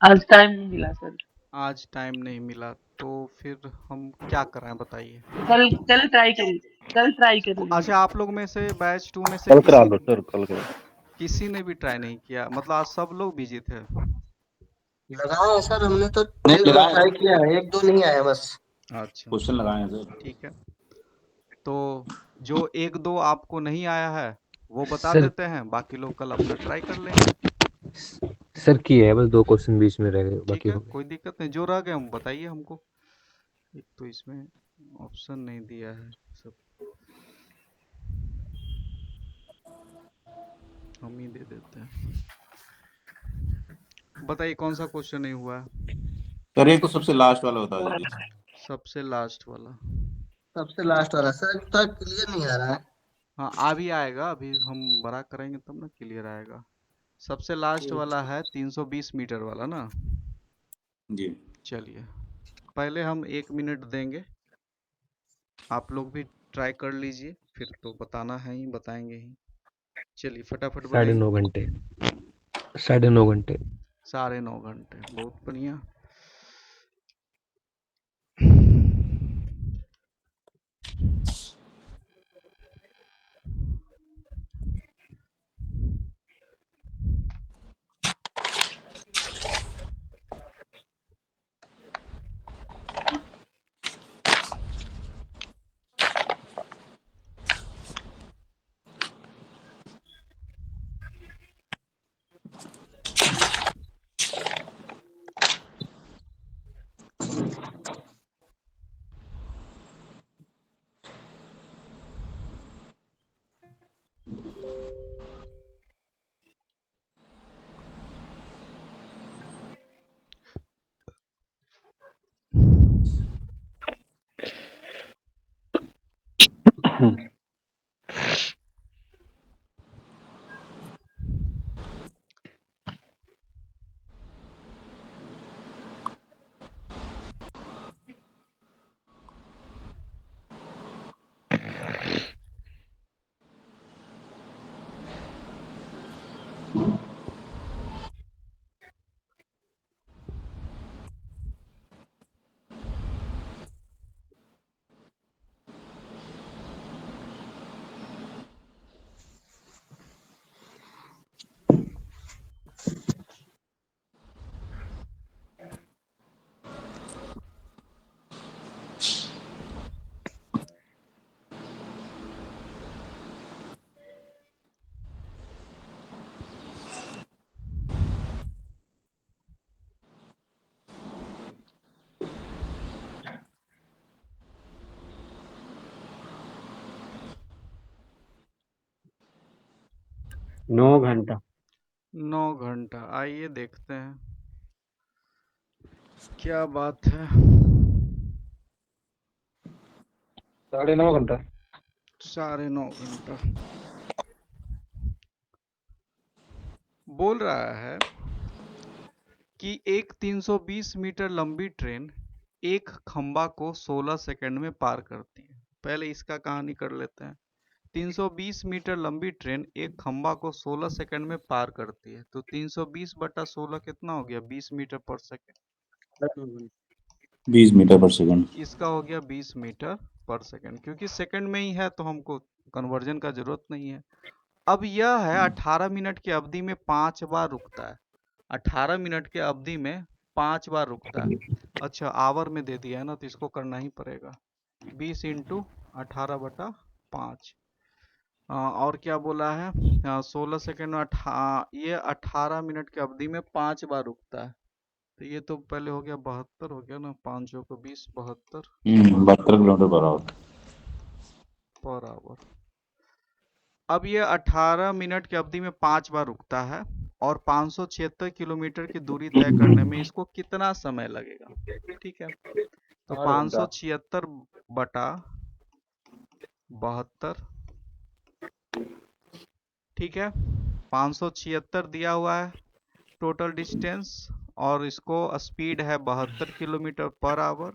आज टाइम नहीं मिला सर। आज टाइम नहीं मिला तो फिर हम क्या कराएं बताइए? कल कल ट्राई करिए, कल ट्राई करिए। अच्छा, आप लोग में से बैच 2 में से कल करा किसी लो सर, कल करा। किसी ने भी ट्राई नहीं किया? मतलब आज सब लोग बिजी थे। लगाया है सर हमने तो, नहीं, एक बार लगाया ट्राई है। किया है, एक दो नहीं आया बस। अच्छा, क्वेश्चन लगाए हैं सर। ठीक है। तो जो 1-2 आपको नहीं आया है वो बता सर देते हैं, बाकी लोग कल अपना ट्राई कर लेंगे। सर किए है, बस 2 क्वेश्चन बीच में रह गए, ठीक बाकी है, हो गए। कोई दिक्कत नहीं, जो रह गए हम बताइए हमको। एक तो इसमें ऑप्शन नहीं दिया है, सब हम ही दे देते हैं। बताइए कौन सा क्वेश्चन नहीं हुआ है? सर एक तो सबसे लास्ट वाला बता दीजिए। सबसे लास्ट वाला। सबसे लास्ट वाला सर तक क्लियर नहीं आ रहा है। हाँ, आ भी आएगा, अभी हम बड़ा करेंगे तब ना क्लियर आएगा। सबसे लास्ट वाला है 320 मीटर वाला ना। जी। चलिए, पहले हम 1 मिनट देंगे, आप लोग भी ट्राई कर लीजिए, फिर तो बताना है ही, बताएंगे ही। चलिए फटाफट बताइए। 9.5 घंटे, 9.5 घंटे। 9.5 घंटे, बहुत बढ़िया। नौ घंटा 9 घंटा, आइए देखते हैं क्या बात है। 9.5 घंटा। 9.5 घंटा बोल रहा है कि एक 320 मीटर लंबी ट्रेन एक खंबा को 16 सेकंड में पार करती है। पहले इसका कहानी कर लेते हैं। 320 मीटर लंबी ट्रेन एक खंबा को 16 सेकंड में पार करती है, तो 320/16 कितना हो गया? 20 मीटर पर सेकंड। 20 मीटर पर सेकंड। इसका हो गया 20 मीटर पर सेकंड, क्योंकि सेकंड में ही है तो हमको कन्वर्जन का जरूरत नहीं है। अब यह है 18 मिनट की अवधि में 5 बार रुकता है। 18 मिनट की अवधि में 5 बार रुकता है। अच्छा, आवर में दे दिया है ना, तो इसको करना ही पड़ेगा। 20 इंटू 18/5। और क्या बोला है? 16 सेकंड में ये 18 मिनट की अवधि में 5 बार रुकता है। तो ये तो पहले हो गया 72 हो गया ना, 5 को 20, 72 72 किलोमीटर पर आवर। अब ये 18 मिनट की अवधि में 5 बार रुकता है और 576 किलोमीटर की दूरी तय करने में इसको कितना समय लगेगा? ठीक है, तो 576/72, ठीक है। 576 दिया हुआ है टोटल डिस्टेंस, और इसको स्पीड है 72 किलोमीटर पर आवर,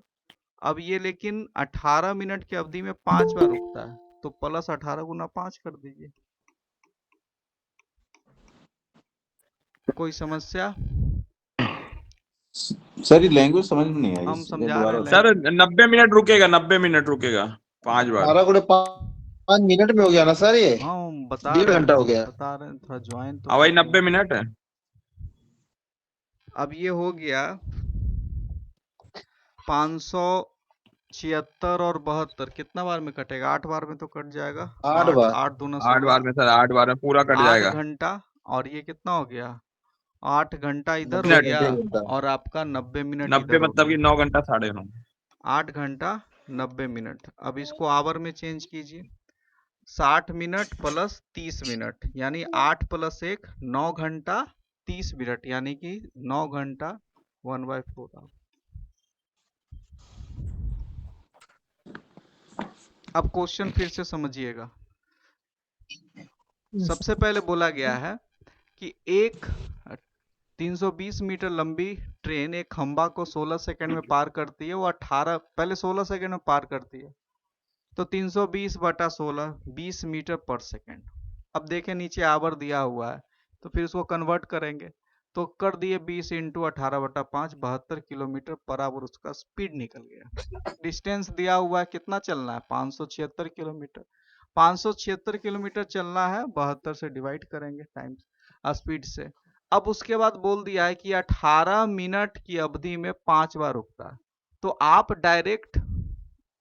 अब ये लेकिन 18 मिनट की अवधि में 5 बार रुकता है, तो प्लस 18 गुना 5 कर दीजिए। कोई समस्या? सर ये लैंग्वेज समझ में नहीं आई, हम इसलिए समझा दोबारा रहे हैं सर 90 मिनट रुकेगा, 90 मिनट रुकेगा 5 बार। 5 मिनट में हो गया ना सर ये? हाँ हम बता 1.5 रहे घंटा हो हैं, गया। बता रहे हैं, थोड़ा ज्वाइन तो हाँ वही कीजिए। 90 मिनट है। अब ये हो गया 576 और 72 कितना बार में कटेगा? 8 बार में तो कट जाएगा। 8 बार। 8 दूना 8 बार 16, में सर, 8 बार में पूरा कट 8 जाएगा। घंटा। और ये कितना हो गया? 8 घंटा इधर हो मिनट। गया 90 घंटा। और आपका 90 मिनट 90 इधर हो मतलब कि गया। 9 घंटा 9:30। 8 घंटा 90 मिनट। अब इसको आवर में चेंज कीजिए। 60 मिनट प्लस 30 मिनट यानी 8 प्लस 1 9 घंटा 30 मिनट यानी कि 9 घंटा 1/4 आवर। अब क्वेश्चन फिर से समझिएगा। सबसे पहले बोला गया है कि एक 320 मीटर लंबी ट्रेन एक खंबा को 16 सेकंड में पार करती है। वो 16 सेकंड में पार करती है, तो 320/16 20 मीटर पर सेकंड। अब देखें नीचे आवर दिया हुआ है, तो फिर उसको कन्वर्ट करेंगे तो कर दिए 20 इंटू 18/5 72 किलोमीटर पर आवर उसका स्पीड निकल गया। डिस्टेंस दिया हुआ है, कितना चलना है? 576 किलोमीटर। 576 किलोमीटर चलना है, 72 से डिवाइड करेंगे टाइम स्पीड से। अब उसके बाद बोल दिया है कि 18 मिनट की अवधि में 5 बार रुकता है, तो आप डायरेक्ट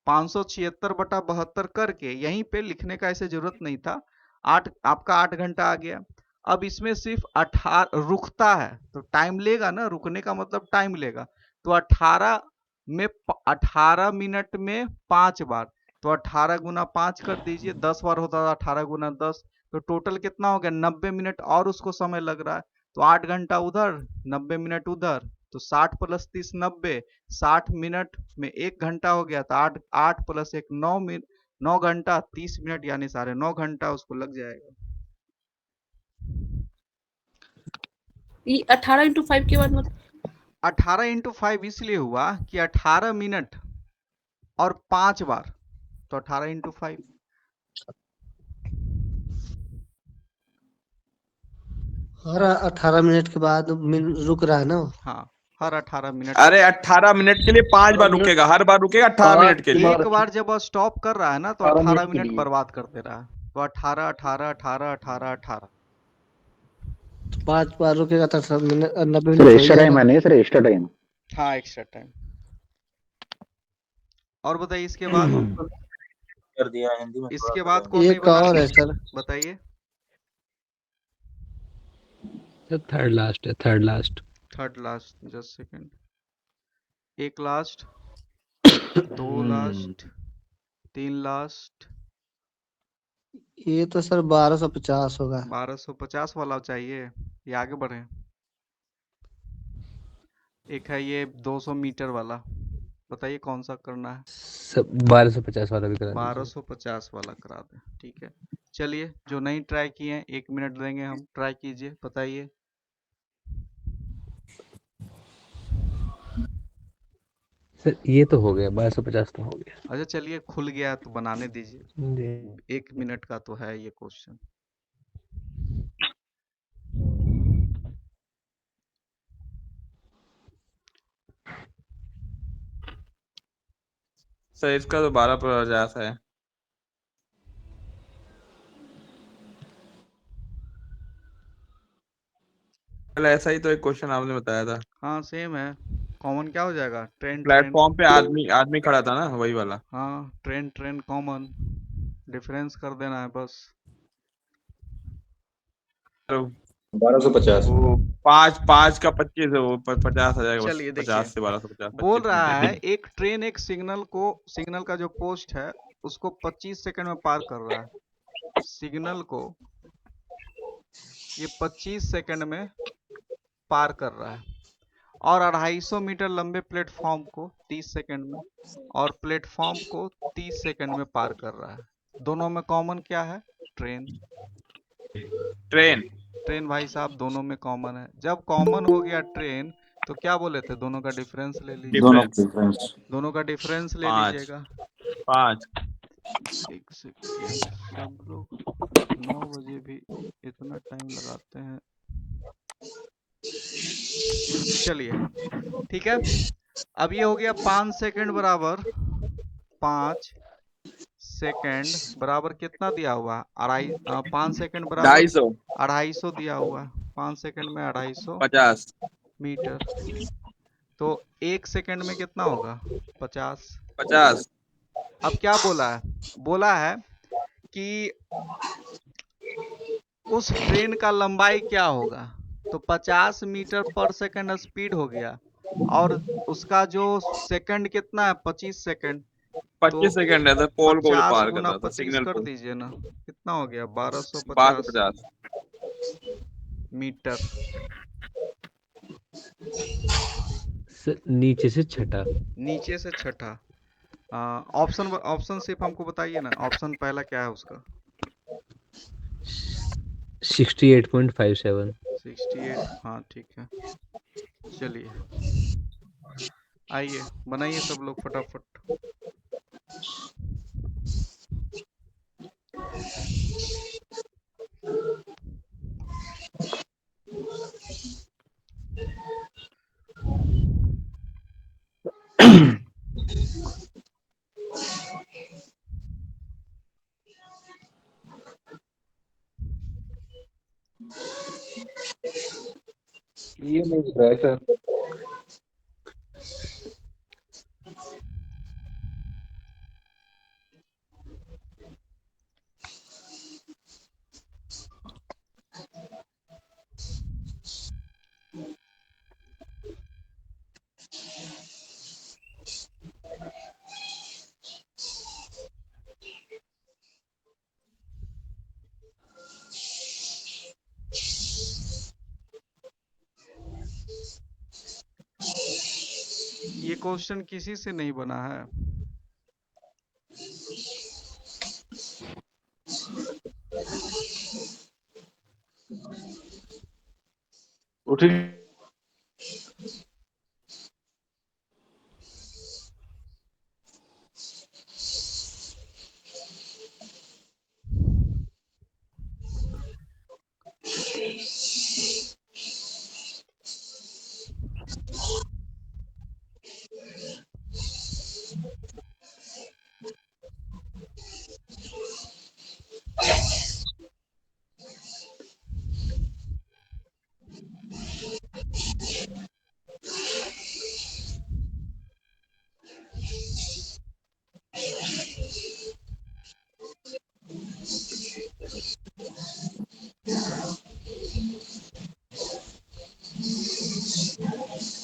576/72 करके यहीं पे लिखने का ऐसे जरूरत नहीं था। आपका 8 घंटा आ गया। अब इसमें सिर्फ 18 रुकता है तो टाइम लेगा ना, रुकने का मतलब टाइम लेगा। तो 18 मिनट में 5 बार, तो 18 गुना 5 कर दीजिए। 10 बार होता था 18 गुना 10, तो टोटल कितना हो गया? 90 मिनट और उसको समय लग रहा है। तो 8 घंटा उधर 90 मिनट उधर, तो 60 प्लस 30 90। 60 मिनट में 1 घंटा हो गया, तो 8 प्लस 1 9 घंटा 30 मिनट यानी 9.5 घंटा उसको लग जाएगा। ये 18 इंटू 5 के बाद मतलब 18 इंटू 5 इसलिए हुआ कि 18 मिनट और 5 बार, तो 18 इंटू 5। हर 18 मिनट के बाद रुक रहा है ना? हाँ, हर 18 मिनट। अरे 18 मिनट के लिए 5 बार रुकेगा, हर बार रुकेगा 18 मिनट के लिए। एक बार जब स्टॉप कर रहा है ना, तो 18 मिनट बर्बाद कर दे रहा है। तो 18 18 18 18 18 5 बार रुकेगा तो 90 मिनट सर हो एक्स्ट्रा टाइम जाएगा। है नहीं सर, एक्स्ट्रा टाइम। हाँ एक्स्ट्रा टाइम। और बताइए इसके बाद कर दिया हिंदी में। इसके बाद कौन नहीं एक बना? और है सर, बताइए। थर्ड लास्ट है, third last. Third last, just second. एक लास्ट, 2 लास्ट, 3 लास्ट। ये तो सर 1250 होगा। 1250 वाला चाहिए, ये आगे बढ़े। एक है ये 200 मीटर वाला, बताइए कौन सा करना है? सब 1250 वाला भी करा दीजिए। 1250 वाला करा दें, ठीक है। चलिए जो नहीं ट्राई किए हैं 1 मिनट देंगे हम, ट्राई कीजिए, बताइए। सर ये तो हो गया, 1250 तो हो गया। अच्छा चलिए, खुल गया तो बनाने दीजिए। जी। 1 मिनट का तो है ये क्वेश्चन। सर इसका तो 1250 है। कल ऐसा ही तो एक क्वेश्चन आपने बताया था। हाँ सेम है। कॉमन क्या हो जाएगा? Train train. प्लेटफॉर्म पे आदमी खड़ा था ना, वही वाला। हाँ ट्रेन ट्रेन कॉमन, डिफरेंस कर देना है बस। 1250। वो 5 का 25 है, वो 50 आ जाएगा बस। चलिए 50 देखिए, से 1250 बोल 25 रहा है मिनट। एक ट्रेन एक सिग्नल का जो पोस्ट है उसको 25 सेकंड में पार कर रहा है। सिग्नल को ये 25 सेकंड में पार कर रहा है, और 250 मीटर लंबे प्लेटफॉर्म को 30 सेकंड में, और प्लेटफॉर्म को 30 सेकंड में पार कर रहा है। दोनों में कॉमन क्या है? ट्रेन। ट्रेन। ट्रेन भाई साहब दोनों में कॉमन है। जब कॉमन हो गया ट्रेन, तो क्या बोले थे, दोनों का डिफरेंस ले लीजिए। दोनों डिफरेंस डिफरेंस दोनों का डिफरेंस ले 5 लीजिएगा। 5 एक सेकेंड, सब लोग 9 बजे भी इतना टाइम लगाते हैं। चलिए ठीक है, अब ये हो गया 5 सेकंड बराबर 5 सेकंड बराबर कितना दिया हुआ है, 5 सेकंड बराबर 250 250 दिया हुआ है। 5 सेकंड में 250 50 मीटर, तो 1 सेकंड में कितना होगा, 50। 50 अब क्या बोला है, बोला है कि उस ट्रेन का लंबाई क्या होगा, तो 50 मीटर पर सेकंड स्पीड हो गया, और उसका जो सेकंड कितना है, 25 सेकंड। तो 25 सेकंड है तो पोल को जो 50 पार कर गुना रहा था 25 सिग्नल कर पोल दीजिए ना, कितना हो गया, 1250 550 मीटर। सर नीचे से छठा। नीचे से छठा। ऑप्शन ऑप्शन सिर्फ हमको बताइए ना, ऑप्शन पहला क्या है उसका। 68.57। 68, हाँ ठीक है। चलिए आइए बनाइए सब लोग फटाफट। ये नहीं दिख रहा है सर। ये क्वेश्चन किसी से नहीं बना है। उठी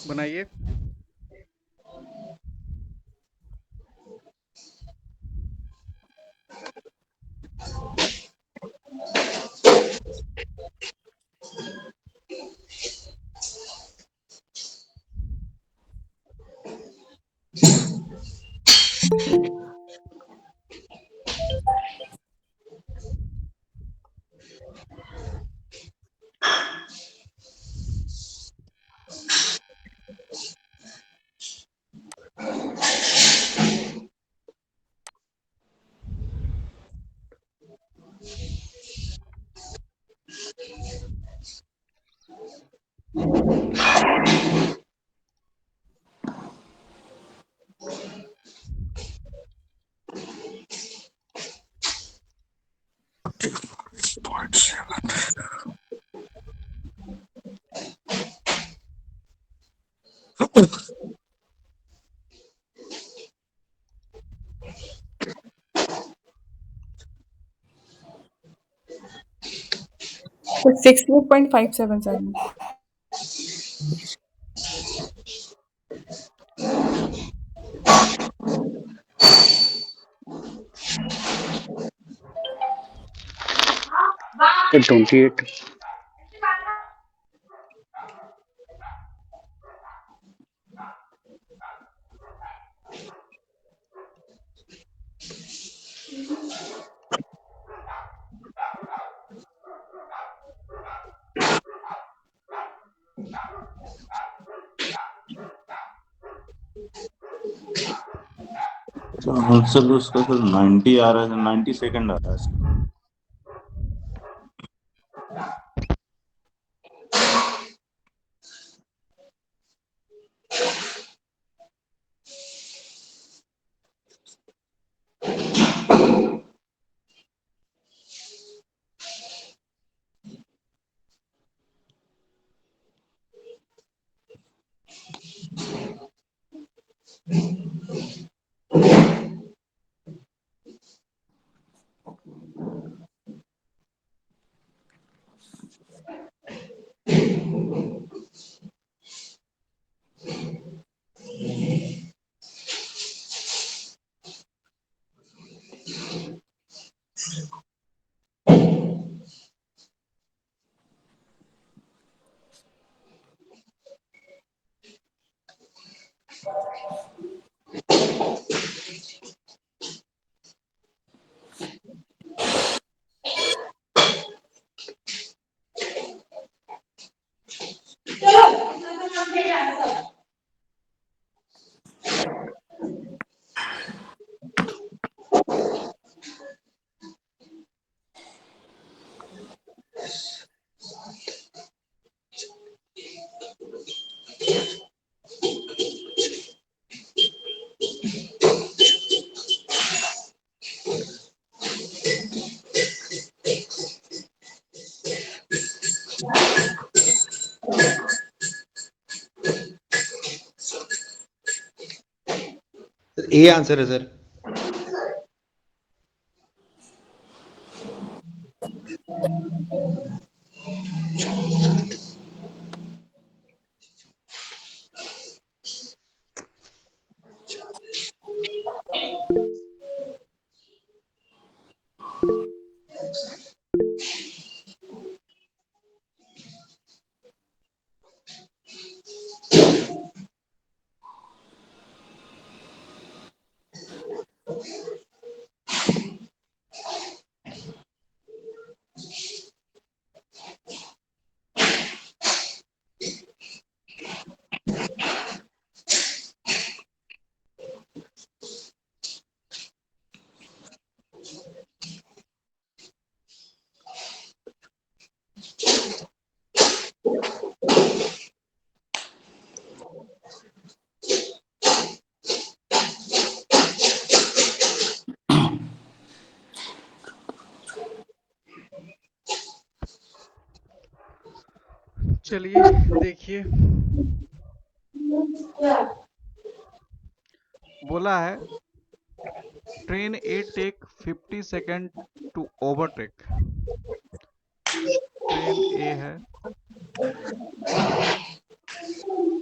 बनाइए। So 68.57 28। तो आंसर तो उसका सर 90 आ रहा है, 90 सेकंड आ रहा है इसका। ए आंसर है सर। चलिए देखिए, बोला है train A take 50 second to overtake. Train A है,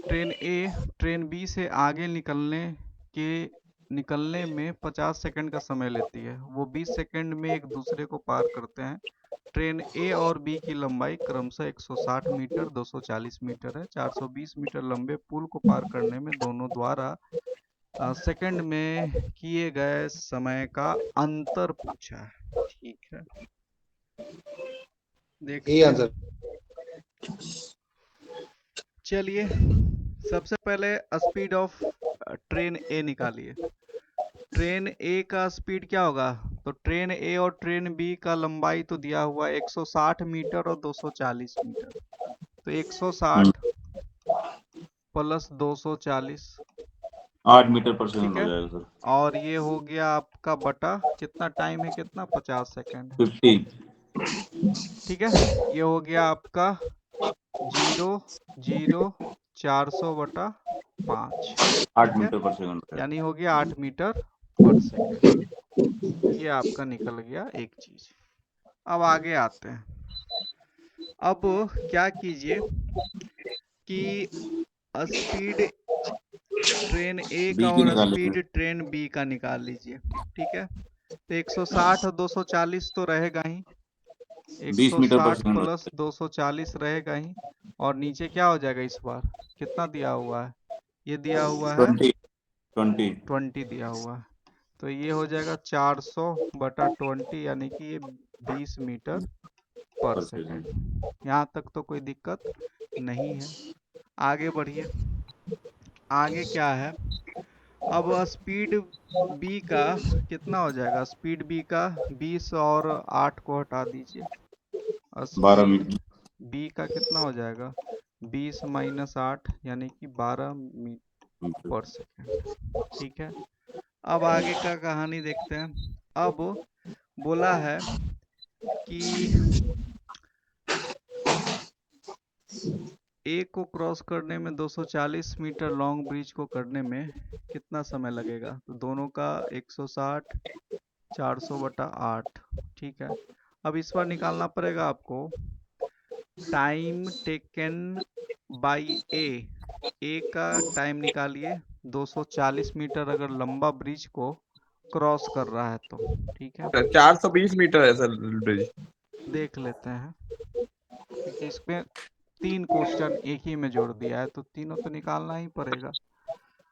ट्रेन ए ट्रेन बी से आगे निकलने में 50 सेकंड का समय लेती है। वो 20 सेकंड में एक दूसरे को पार करते हैं। ट्रेन ए और बी की लंबाई क्रमशः 160 मीटर 240 मीटर है। 420 मीटर लंबे पुल को पार करने में दोनों द्वारा सेकंड में किए गए समय का अंतर पूछा है। ठीक है, ए आंसर। चलिए सबसे पहले स्पीड ऑफ ट्रेन ए निकालिए। ट्रेन ए का स्पीड क्या होगा? तो ट्रेन ए और ट्रेन बी का लंबाई तो दिया हुआ है 160 मीटर और 240 मीटर। तो 160 प्लस 240 8 मीटर पर सेकंड ठीक हो है, जाएगा सर। और ये हो गया आपका बटा कितना टाइम है, कितना 50 सेकंड। 50 ठीक है, ये हो गया आपका 0,0400 बटा 5। 8 मीटर पर सेकंड हो यानी हो गया 8 मीटर पर सेकंड। ये आपका निकल गया एक चीज। अब आगे आते हैं। अब क्या कीजिए कि स्पीड ट्रेन ए बी का की और निकाल स्पीड लीजिए। ट्रेन बी का निकाल लीजिए। ठीक है, तो 160 और 240 तो रहेगा ही, 20 मीटर पर 160 सेकंड हो प्लस 240 रहेगा ही, और नीचे क्या हो जाएगा इस बार, कितना दिया हुआ है? ये दिया हुआ है 20 दिया हुआ है। तो ये हो जाएगा 400 बटा 20, यानी कि ये 20 मीटर पर पर सेकंड। सेकंड। यहाँ तक तो कोई दिक्कत नहीं है। आगे बढ़िए। आगे क्या है? अब स्पीड बी का कितना हो जाएगा? स्पीड बी का 20 और 8 को हटा दीजिए। 12 स्पीड मीटर बी का कितना हो जाएगा? 20 माइनस 8 यानी कि 12 मीटर पर सेकेंड। ठीक है, अब आगे का कहानी देखते हैं। अब बोला है कि ए को क्रॉस करने में 240 मीटर लॉन्ग ब्रिज को करने में कितना समय लगेगा? तो दोनों का 160 400 बटा 8। ठीक है, अब इस बार निकालना पड़ेगा आपको टाइम टेकन बाय ए का टाइम निकालिए। 240 मीटर अगर लंबा ब्रिज को क्रॉस कर रहा है तो। ठीक है, 420 मीटर है सर ब्रिज। देख लेते हैं क्योंकि इसमें 3 क्वेश्चन एक ही में जोड़ दिया है तो तीनों तो निकालना ही पड़ेगा।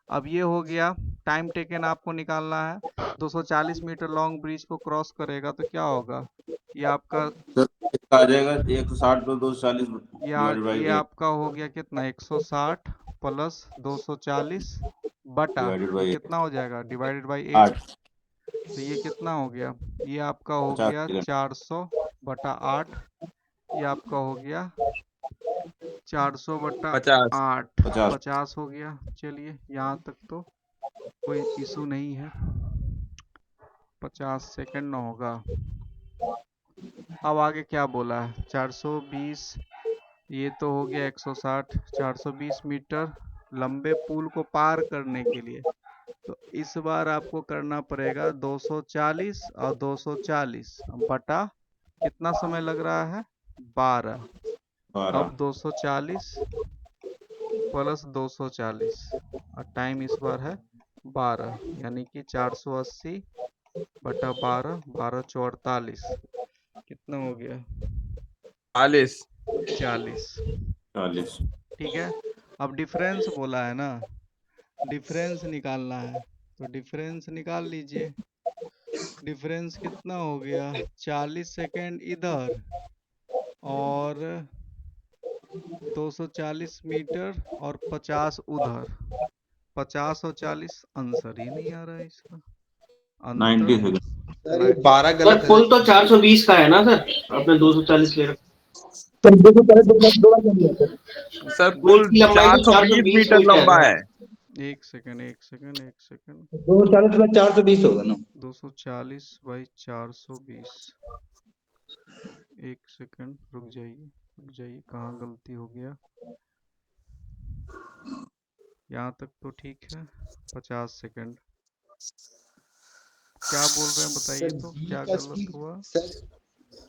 अब ये हो गया, टाइम टेकन आपको निकालना है। 240 मीटर लॉन्ग ब्रिज को क्रॉस करेगा तो क्या होगा? ये आपका सर इसका आ जाएगा 160 प्लस 240 डिवाइडेड बाई ये 8 आपका हो गया कितना? 160 प्लस 240 बटा डिवाइडेड ये बाई कितना हो जाएगा? Divided by 8। 8 तो ये कितना हो गया? ये आपका हो 50 गया सेकंड 400 बटा 8। ये आपका हो गया 400 बटा 50। 8 50 50 हो गया। चलिए यहाँ तक तो कोई इशू नहीं है, 50 सेकंड ना होगा। अब आगे क्या बोला है? 420, ये तो हो गया 160। 420 मीटर लंबे पुल को पार करने के लिए तो इस बार आपको करना पड़ेगा 240 और 240 बटा कितना समय लग रहा है? 12। 12 अब 240 प्लस 240 और टाइम इस बार है 12 यानी कि 480 बटा 12, 12 चौ 48, कितना हो गया? 40। 40। 40 ठीक है, अब डिफरेंस बोला है ना, डिफरेंस निकालना है तो डिफरेंस निकाल लीजिए। डिफरेंस कितना हो गया? 40 सेकेंड इधर और 240 मीटर और 50 उधर। 50 और 40 आंसर ही नहीं आ रहा है इसका 90 अंतर। सेकंड सर ये 12 गलत है पुल तो 420 का है ना सर, आपने 240 ले रखा। सर पुल पुल की लंबाई तो 420 420 मीटर मीटर लंबा है। है। एक सेकंड एक सेकंड एक सेकंड 240 प्लस 420 होगा ना। 240 बाई 420। एक सेकंड रुक जाइए, कहाँ गलती हो गया? यहाँ तक तो ठीक है। 50 सेकंड क्या बोल रहे हैं बताइए सर तो, बी क्या का गलत स्पीड हुआ? सर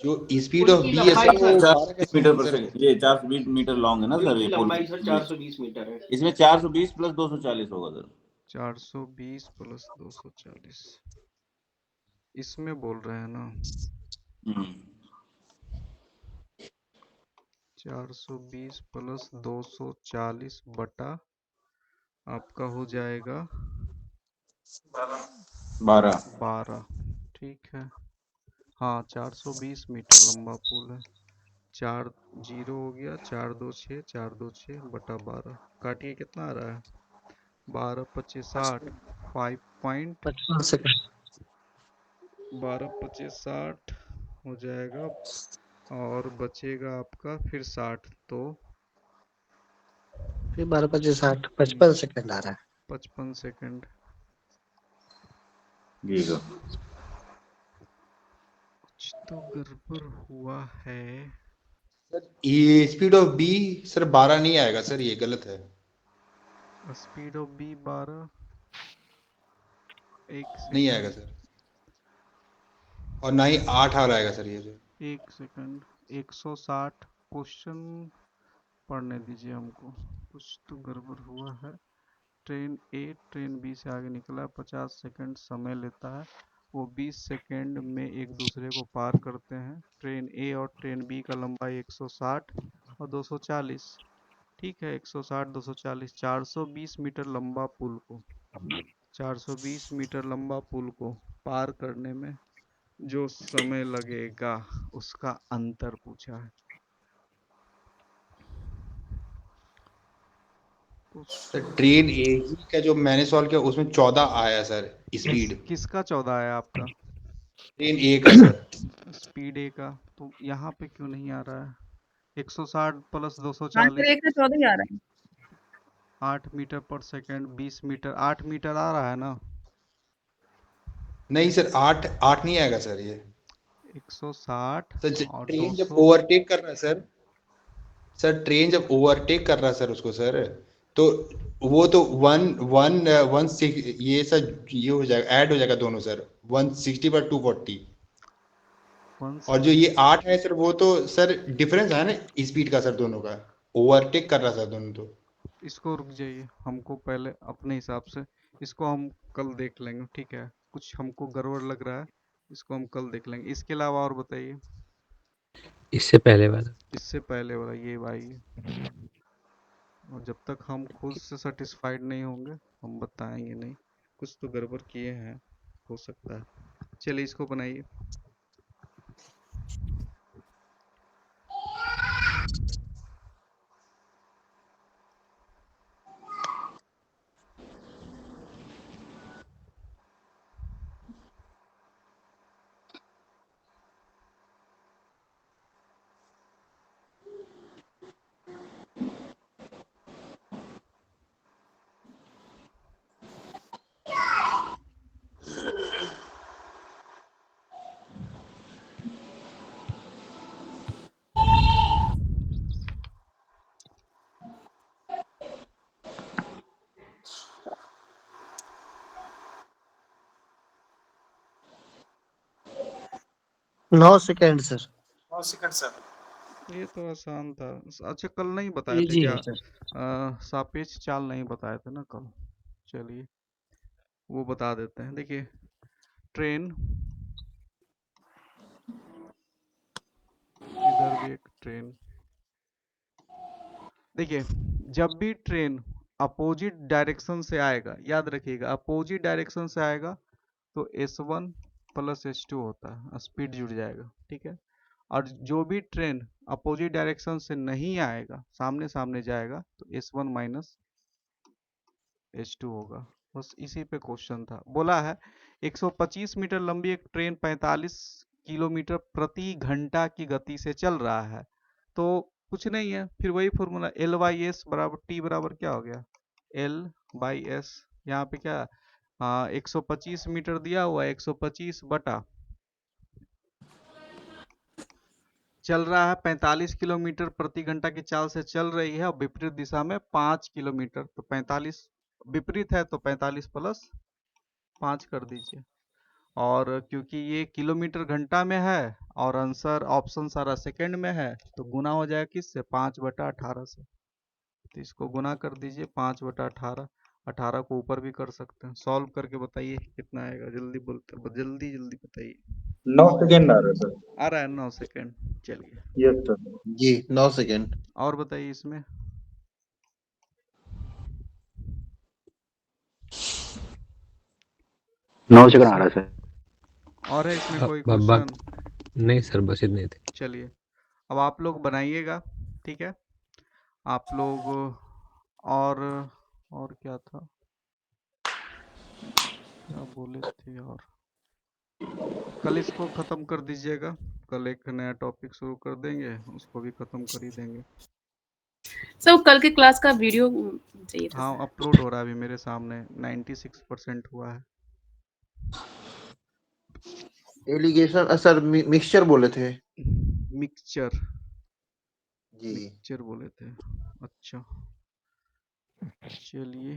जो स्पीड पुल ऑफ की बी है लंबाई सर वो सर 12 का 420 मीटर पर सर सेकंड, ये 420 मीटर लॉन्ग है ना पुल सर, की ये पुल लंबाई सर 420 मीटर है। इसमें 420 प्लस 240 होगा सर। 420 प्लस 240 इसमें बोल रहे हैं ना। हम्म 420 प्लस 240 बटा आपका हो जाएगा 12। ठीक है, हाँ 420 मीटर लंबा पुल है। 4 जीरो हो गया, 4 2 6, 4 2 6 बटा 12। काटिए कितना आ रहा है? 12 25 60, 55 सेकंड 12 25 60 हो जाएगा और बचेगा आपका फिर 60 तो फिर 12 25 60 55 सेकंड आ रहा है। 55 सेकंड। जी सर। कुछ तो गड़बड़ हुआ है। ये स्पीड ऑफ बी सर 12 नहीं आएगा सर, ये गलत है। Speed of B 12। एक नहीं आएगा सेकंड सर, और ना ही 8 आ आएगा सर ये जो। एक सेकंड 160 क्वेश्चन पढ़ने दीजिए हमको, कुछ तो गड़बड़ हुआ है। ट्रेन ए ट्रेन बी से आगे निकला, 50 सेकंड समय लेता है, वो 20 सेकंड में एक दूसरे को पार करते हैं। ट्रेन ए और ट्रेन बी का लंबाई 160 और 240। ठीक है, 160 240 420 मीटर लंबा पुल को 420 मीटर लंबा पुल को पार करने में जो समय लगेगा उसका अंतर पूछा है। तो सर ट्रेन ए का जो मैंने सॉल्व किया उसमें 14 आया सर स्पीड। किसका 14 है आपका? ट्रेन ए का सर। स्पीड ए का तो यहाँ पे क्यों नहीं आ रहा है? 160 प्लस हाँ 240 सर, एक से 14 ही आ रहा है। 8 मीटर पर सेकंड 20 मीटर 8 मीटर आ रहा है ना? नहीं सर 8 नहीं आएगा सर ये। 160 सर और ट्रेन जब 200 ओवरटेक कर रहा है सर ट्रेन जब ओवरटेक कर रहा है सर उसको सर, तो वो तो वन वन वन ये सर ये हो जाएगा, ऐड हो जाएगा दोनों सर, 160 पर 240। और जो ये 8 है सर वो तो सर डिफरेंस है ना स्पीड का सर, दोनों का ओवरटेक कर रहा है सर दोनों तो। इसको रुक जाइए, हमको पहले अपने हिसाब से इसको हम कल देख लेंगे, ठीक है? कुछ हमको गड़बड़ लग रहा है, इसको हम कल देख लेंगे। इसके अलावा और बताइए, इससे पहले वाला इससे पहले वाला ये भाई। और जब तक हम खुद से सेटिस्फाइड नहीं होंगे हम बताएंगे नहीं, कुछ तो गड़बड़ किए हैं, हो सकता है। चलिए इसको बनाइए। नौ सेकेंड सर। ये तो आसान था। अच्छा कल नहीं बताए थे इजी क्या? है सर। सापेक्ष चाल नहीं बताए थे ना कल? चलिए वो बता देते हैं। देखिए ट्रेन, इधर भी एक ट्रेन। देखिए जब भी ट्रेन अपोजिट डायरेक्शन से आएगा, याद रखिएगा अपोजिट डायरेक्शन से आएगा तो S1 प्लस S2 होता है, स्पीड जुड़ जाएगा, ठीक है? और जो भी ट्रेन अपोजिट डायरेक्शन से नहीं आएगा, सामने सामने जाएगा, तो S1 माइनस H2 होगा। बस इसी पे क्वेश्चन था। बोला है 125 मीटर लंबी एक ट्रेन 45 किलोमीटर प्रति घंटा की गति से चल रहा है। तो कुछ नहीं है, फिर वही फॉर्मूला L बाई एस बराबर T बराबर क्या हो गया? L by S. यहाँ पे क्या 125 मीटर दिया हुआ है, 125 बटा चल रहा है 45 किलोमीटर प्रति घंटा की चाल से चल रही है और विपरीत दिशा में 5 किलोमीटर, तो 45 विपरीत है तो 45 प्लस 5 कर दीजिए। और क्योंकि ये किलोमीटर घंटा में है और आंसर ऑप्शन सारा सेकंड में है, तो गुना हो जाएगा किससे? 5/18 से। तो इसको गुना कर दीजिए 5/18। 18 को ऊपर भी कर सकते हैं। सॉल्व करके बताइए कितना आएगा, जल्दी बोलते, जल्दी जल्दी बताइए। 9 सेकेंड आ रहा है सर। आ रहा है 9 सेकंड। चलिए यस सर। जी 9 सेकेंड। और बताइए इसमें। 9 सेकंड आ रहा है सर। और है इसमें कोई अब बात क्वेश्चन? नहीं सर, बस इतने थे। चलिए अब आप लोग बनाइएगा, ठीक है? आप लोग और क्या था, क्या बोले थे? और कल इसको खत्म कर दीजिएगा, कल एक नया टॉपिक शुरू कर देंगे, उसको भी खत्म कर ही देंगे। सर वो कल के क्लास का वीडियो चाहिए था हाँ सर। अपलोड हो रहा है अभी मेरे सामने, 96% हुआ है। एलिगेशन सर मिक्सचर बोले थे। मिक्सचर जी मिक्सचर बोले थे, अच्छा चलिए।